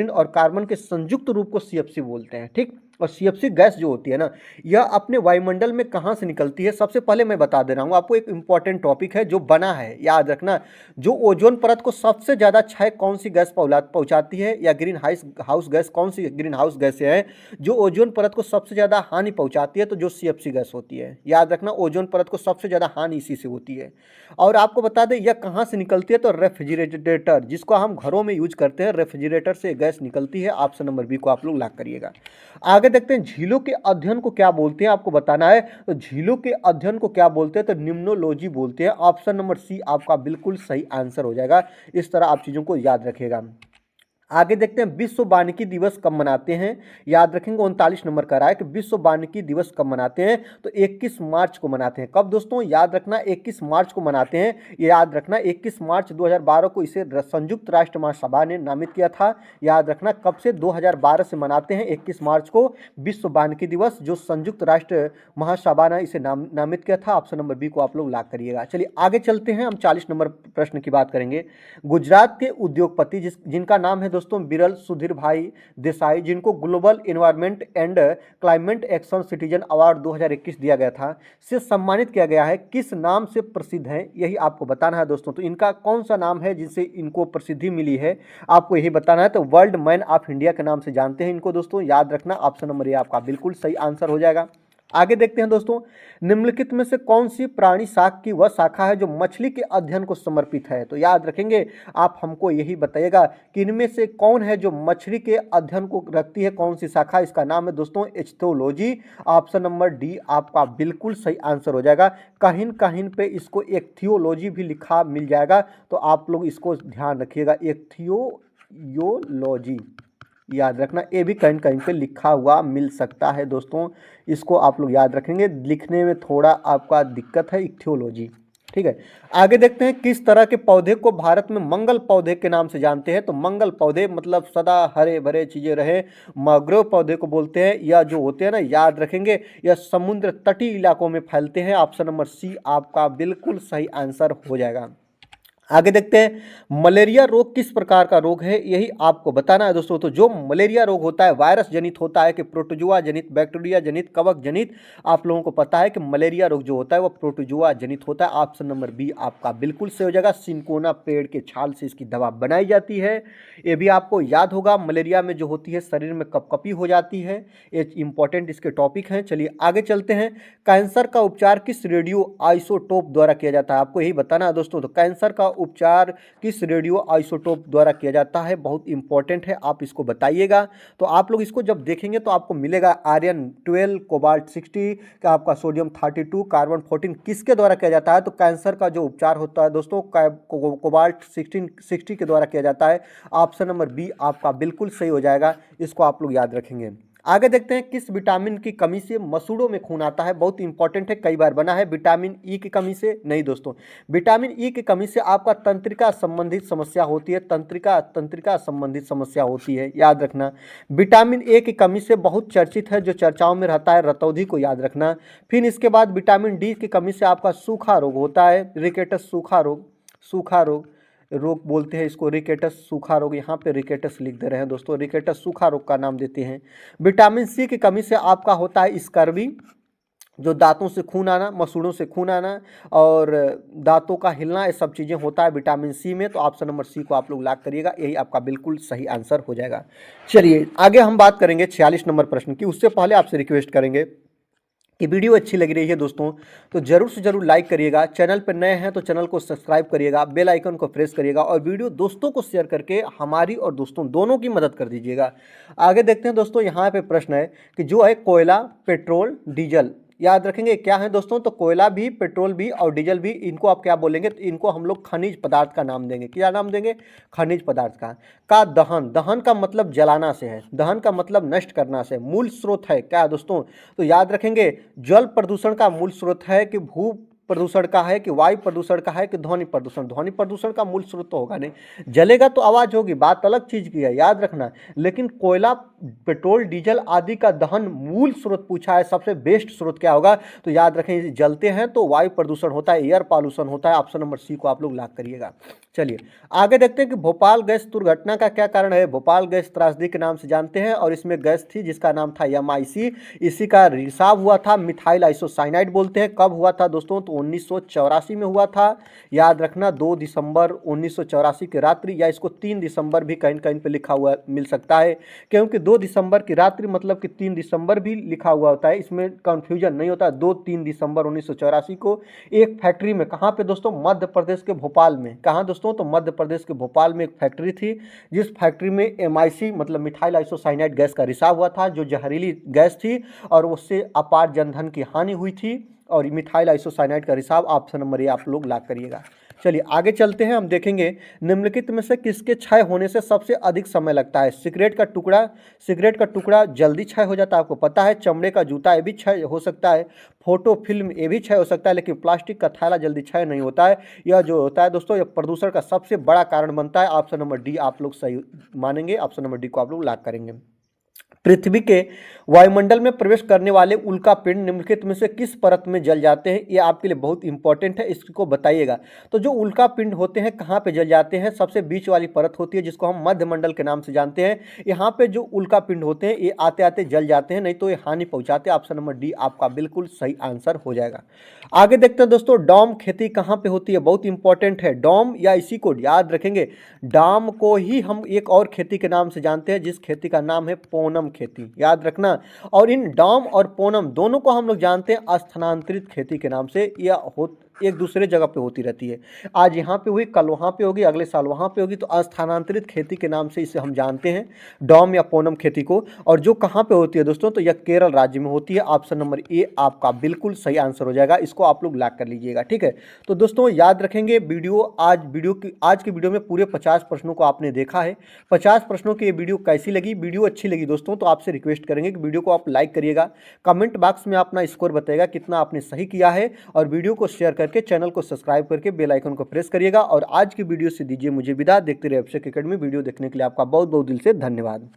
और कार्बन के संयुक्त रूप को सीएफसी बोलते हैं, ठीक। और सीएफसी गैस जो होती है ना, यह अपने वायुमंडल में कहाँ से निकलती है। सबसे पहले मैं बता दे रहा हूँ आपको, एक इंपॉर्टेंट टॉपिक है जो बना है, याद रखना। जो ओजोन परत को सबसे ज़्यादा क्षय कौन सी गैस पहुँचाती है, या ग्रीन हाउस गैस, कौन सी ग्रीन हाउस गैस है जो ओजोन परत को सबसे ज़्यादा हानि पहुँचाती है, तो जो सीएफसी गैस होती है। याद रखना, ओजोन परत को सबसे ज़्यादा हानि इसी से होती है। और आपको बता दें यह कहाँ से निकलती है, तो रेफ्रिजरेटर, जिसको हम घरों में यूज करते हैं, रेफ्रिजरेटर से गैस निकलती है। ऑप्शन नंबर बी को आप लोग लॉक करिएगा। आगे देखते हैं, झीलों के अध्ययन को क्या बोलते हैं, आपको बताना है। तो झीलों के अध्ययन को क्या बोलते हैं, तो निम्नोलॉजी बोलते हैं। ऑप्शन नंबर सी आपका बिल्कुल सही आंसर हो जाएगा। इस तरह आप चीज़ों को याद रखिएगा। आगे देखते हैं, विश्व वानिकी दिवस कब मनाते हैं। याद रखेंगे 39 नंबर का रहा है कि विश्व वानिकी दिवस कब मनाते हैं, तो 21 मार्च को मनाते हैं। कब दोस्तों, याद रखना 21 मार्च को मनाते हैं। ये याद रखना 21 मार्च 2012 को इसे संयुक्त राष्ट्र महासभा ने नामित किया था। याद रखना कब से, 2012 से मनाते हैं 21 मार्च को विश्व वानिकी दिवस, जो संयुक्त राष्ट्र महासभा ने इसे नामित किया था। ऑप्शन नंबर बी को आप लोग लॉक करिएगा। चलिए आगे चलते हैं, हम 40 नंबर प्रश्न की बात करेंगे। गुजरात के उद्योगपति जिनका नाम है दोस्तों बिरल सुधीर भाई देसाई, जिनको global environment and climate action citizen award 2021 दिया गया था, से सम्मानित किया गया है, किस नाम से प्रसिद्ध है, यही आपको बताना है दोस्तों। तो इनका कौन सा नाम है जिससे इनको प्रसिद्धि मिली है, आपको यही बताना है। तो वर्ल्ड मैन ऑफ इंडिया के नाम से जानते हैं इनको दोस्तों, याद रखना। ऑप्शन नंबर ए आपका बिल्कुल सही आंसर हो जाएगा। आगे देखते हैं दोस्तों, निम्नलिखित में से कौन सी प्राणी शाख की वह शाखा है जो मछली के अध्ययन को समर्पित है। तो याद रखेंगे, आप हमको यही बताइएगा कि इनमें से कौन है जो मछली के अध्ययन को रखती है, कौन सी शाखा। इसका नाम है दोस्तों एस्थोलॉजी। ऑप्शन नंबर डी आपका बिल्कुल सही आंसर हो जाएगा। कहीं कहीं पे इसको एक्थियोलॉजी भी लिखा मिल जाएगा, तो आप लोग इसको ध्यान रखिएगा, एक्थियोलॉजी। याद रखना, ये भी कहीं कहीं पे लिखा हुआ मिल सकता है दोस्तों, इसको आप लोग याद रखेंगे। लिखने में थोड़ा आपका दिक्कत है, इक्थियोलॉजी, ठीक है। आगे देखते हैं, किस तरह के पौधे को भारत में मंगल पौधे के नाम से जानते हैं। तो मंगल पौधे मतलब सदा हरे भरे चीजें रहे, मैंग्रोव पौधे को बोलते हैं। या जो होते हैं ना, याद रखेंगे, यह समुद्र तटीय इलाकों में फैलते हैं। ऑप्शन नंबर सी आपका बिल्कुल सही आंसर हो जाएगा। आगे देखते हैं, मलेरिया रोग किस प्रकार का रोग है, यही आपको बताना है दोस्तों। तो जो मलेरिया रोग होता है वायरस जनित होता है कि प्रोटोजुआ जनित, बैक्टीरिया जनित, कवक जनित। आप लोगों को पता है कि मलेरिया रोग जो होता है वो प्रोटोजुआ जनित होता है। ऑप्शन नंबर बी आपका बिल्कुल सही हो जाएगा। सिंकोना पेड़ के छाल से इसकी दवा बनाई जाती है, ये भी आपको याद होगा। मलेरिया में जो होती है शरीर में कपकपी हो जाती है, ये इंपॉर्टेंट इसके टॉपिक हैं। चलिए आगे चलते हैं, कैंसर का उपचार किस रेडियो आइसोटोप द्वारा किया जाता है, आपको यही बताना है दोस्तों। तो कैंसर का उपचार किस रेडियो आइसोटोप द्वारा किया जाता है, बहुत इंपॉर्टेंट है, आप इसको बताइएगा। तो आप लोग इसको जब देखेंगे तो आपको मिलेगा आयरन 12, कोबाल्ट 60 का, आपका सोडियम 32, कार्बन 14 किसके द्वारा किया जाता है। तो कैंसर का जो उपचार होता है दोस्तों कोबाल्ट 60 के द्वारा किया जाता है। ऑप्शन नंबर बी आपका बिल्कुल सही हो जाएगा, इसको आप लोग याद रखेंगे। आगे देखते हैं, किस विटामिन की कमी से मसूड़ों में खून आता है, बहुत इंपॉर्टेंट है, कई बार बना है। विटामिन ई की कमी से नहीं दोस्तों, विटामिन ई की कमी से आपका तंत्रिका संबंधित समस्या होती है, तंत्रिका संबंधित समस्या होती है, याद रखना। विटामिन ए की कमी से बहुत चर्चित है, जो चर्चाओं में रहता है, रतौंधी को याद रखना। फिर इसके बाद विटामिन डी की कमी से आपका सूखा रोग होता है, रिकेटस सूखा रोग बोलते हैं इसको, रिकेटस सूखा रोग, यहाँ पे रिकेटस लिख दे रहे हैं दोस्तों, रिकेटस सूखा रोग का नाम देते हैं। विटामिन सी की कमी से आपका होता है स्कर्वी, जो दांतों से खून आना, मसूड़ों से खून आना और दांतों का हिलना, ये सब चीज़ें होता है विटामिन सी में। तो ऑप्शन नंबर सी को आप लोग लॉक करिएगा, यही आपका बिल्कुल सही आंसर हो जाएगा। चलिए आगे हम बात करेंगे 46 नंबर प्रश्न की, उससे पहले आपसे रिक्वेस्ट करेंगे ये वीडियो अच्छी लग रही है दोस्तों तो ज़रूर से ज़रूर लाइक करिएगा। चैनल पर नए हैं तो चैनल को सब्सक्राइब करिएगा, बेल आइकन को प्रेस करिएगा और वीडियो दोस्तों को शेयर करके हमारी और दोस्तों दोनों की मदद कर दीजिएगा। आगे देखते हैं दोस्तों, यहाँ पे प्रश्न है कि जो है कोयला, पेट्रोल, डीजल, याद रखेंगे क्या है दोस्तों। तो कोयला भी, पेट्रोल भी और डीजल भी, इनको आप क्या बोलेंगे, तो इनको हम लोग खनिज पदार्थ का नाम देंगे। क्या नाम देंगे? खनिज पदार्थ का दहन, दहन का मतलब जलाना से है, दहन का मतलब नष्ट करना से। मूल स्रोत है क्या दोस्तों? तो याद रखेंगे जल प्रदूषण का मूल स्रोत है कि भू प्रदूषण का है कि वायु प्रदूषण का है कि ध्वनि प्रदूषण? ध्वनि प्रदूषण का मूल स्रोत तो होगा नहीं, जलेगा तो आवाज होगी, बात अलग चीज की है, याद रखना। लेकिन कोयला, पेट्रोल, डीजल आदि का दहन मूल स्रोत पूछा है, सबसे बेस्ट स्रोत क्या होगा? तो याद रखें जलते हैं तो वायु प्रदूषण होता है, एयर पॉल्यूशन होता है। ऑप्शन नंबर सी को आप लोग लॉक करिएगा। चलिए आगे देखते हैं कि भोपाल गैस दुर्घटना का क्या कारण है। भोपाल गैस त्रासदी के नाम से जानते हैं और इसमें गैस थी जिसका नाम था MIC। इसी का रिसाव हुआ था मिथाइल आइसोसाइनाइड बोलते हैं। कब हुआ था दोस्तों? तो 1984 में हुआ था। याद रखना 2 दिसंबर 1984 की रात्रि, या इसको 3 दिसंबर भी कहीं कहीं पे लिखा हुआ मिल सकता है, क्योंकि 2 दिसंबर की रात्रि मतलब कि 3 दिसंबर भी लिखा हुआ होता है, इसमें कंफ्यूजन नहीं होता। 2-3 दिसंबर 1984 को एक फैक्ट्री में, कहाँ पे दोस्तों? मध्य प्रदेश के भोपाल में। कहाँ दोस्तों? तो मध्य प्रदेश के भोपाल में एक फैक्ट्री थी, जिस फैक्ट्री में MIC मतलब मिथाइल आइसोसाइनाइड गैस का रिसाव हुआ था, जो जहरीली गैस थी और उससे अपार जनधन की हानि हुई थी। और मिथाइल आइसोसाइनाइड का रिसाव, ऑप्शन नंबर ए आप लोग लॉक करिएगा। चलिए आगे चलते हैं, हम देखेंगे निम्नलिखित में से किसके क्षय होने से सबसे अधिक समय लगता है। सिगरेट का टुकड़ा, सिगरेट का टुकड़ा जल्दी क्षय हो जाता है, आपको पता है। चमड़े का जूता, ये भी क्षय हो सकता है। फोटो फिल्म, ये भी क्षय हो सकता है, लेकिन प्लास्टिक का थैला जल्दी क्षय नहीं होता है। यह जो होता है दोस्तों, यह प्रदूषण का सबसे बड़ा कारण बनता है। ऑप्शन नंबर डी आप लोग सही मानेंगे, ऑप्शन नंबर डी को आप लोग लॉक करेंगे। पृथ्वी के वायुमंडल में प्रवेश करने वाले उल्कापिंड निम्नलिखित में से किस परत में जल जाते हैं? ये आपके लिए बहुत इंपॉर्टेंट है, इसको बताइएगा। तो जो उल्कापिंड होते हैं कहाँ पे जल जाते हैं? सबसे बीच वाली परत होती है जिसको हम मध्यमंडल के नाम से जानते हैं। यहाँ पे जो उल्कापिंड होते हैं ये आते आते जल जाते हैं, नहीं तो ये हानि पहुंचाते हैं। ऑप्शन नंबर डी आपका बिल्कुल सही आंसर हो जाएगा। आगे देखते हैं दोस्तों, डॉम खेती कहाँ पे होती है? बहुत इंपॉर्टेंट है। डॉम या इसी को याद रखेंगे, डॉम को ही हम एक और खेती के नाम से जानते हैं, जिस खेती का नाम है पोनम खेती, याद रखना। और इन डॉम और पोनम दोनों को हम लोग जानते हैं स्थानांतरित खेती के नाम से। यह एक दूसरे जगह पे होती रहती है, आज यहाँ पे हुई, कल वहाँ पे होगी, अगले साल वहाँ पे होगी, तो स्थानांतरित खेती के नाम से इसे हम जानते हैं, डॉम या पोनम खेती को। और जो कहाँ पे होती है दोस्तों? तो यह केरल राज्य में होती है। ऑप्शन नंबर ए आपका बिल्कुल सही आंसर हो जाएगा, इसको आप लोग लॉक कर लीजिएगा। ठीक है, तो दोस्तों याद रखेंगे आज की वीडियो में पूरे 50 प्रश्नों को आपने देखा है। 50 प्रश्नों की ये वीडियो कैसी लगी? वीडियो अच्छी लगी दोस्तों तो आपसे रिक्वेस्ट करेंगे कि वीडियो को आप लाइक करिएगा, कमेंट बॉक्स में अपना स्कोर बताइएगा कितना आपने सही किया है, और वीडियो को शेयर करके चैनल को सब्सक्राइब करके बेल आइकन को प्रेस करिएगा। और आज की वीडियो से दीजिए मुझे विदा। देखते रहिए अभिषेक एकेडमी। वीडियो देखने के लिए आपका बहुत बहुत दिल से धन्यवाद।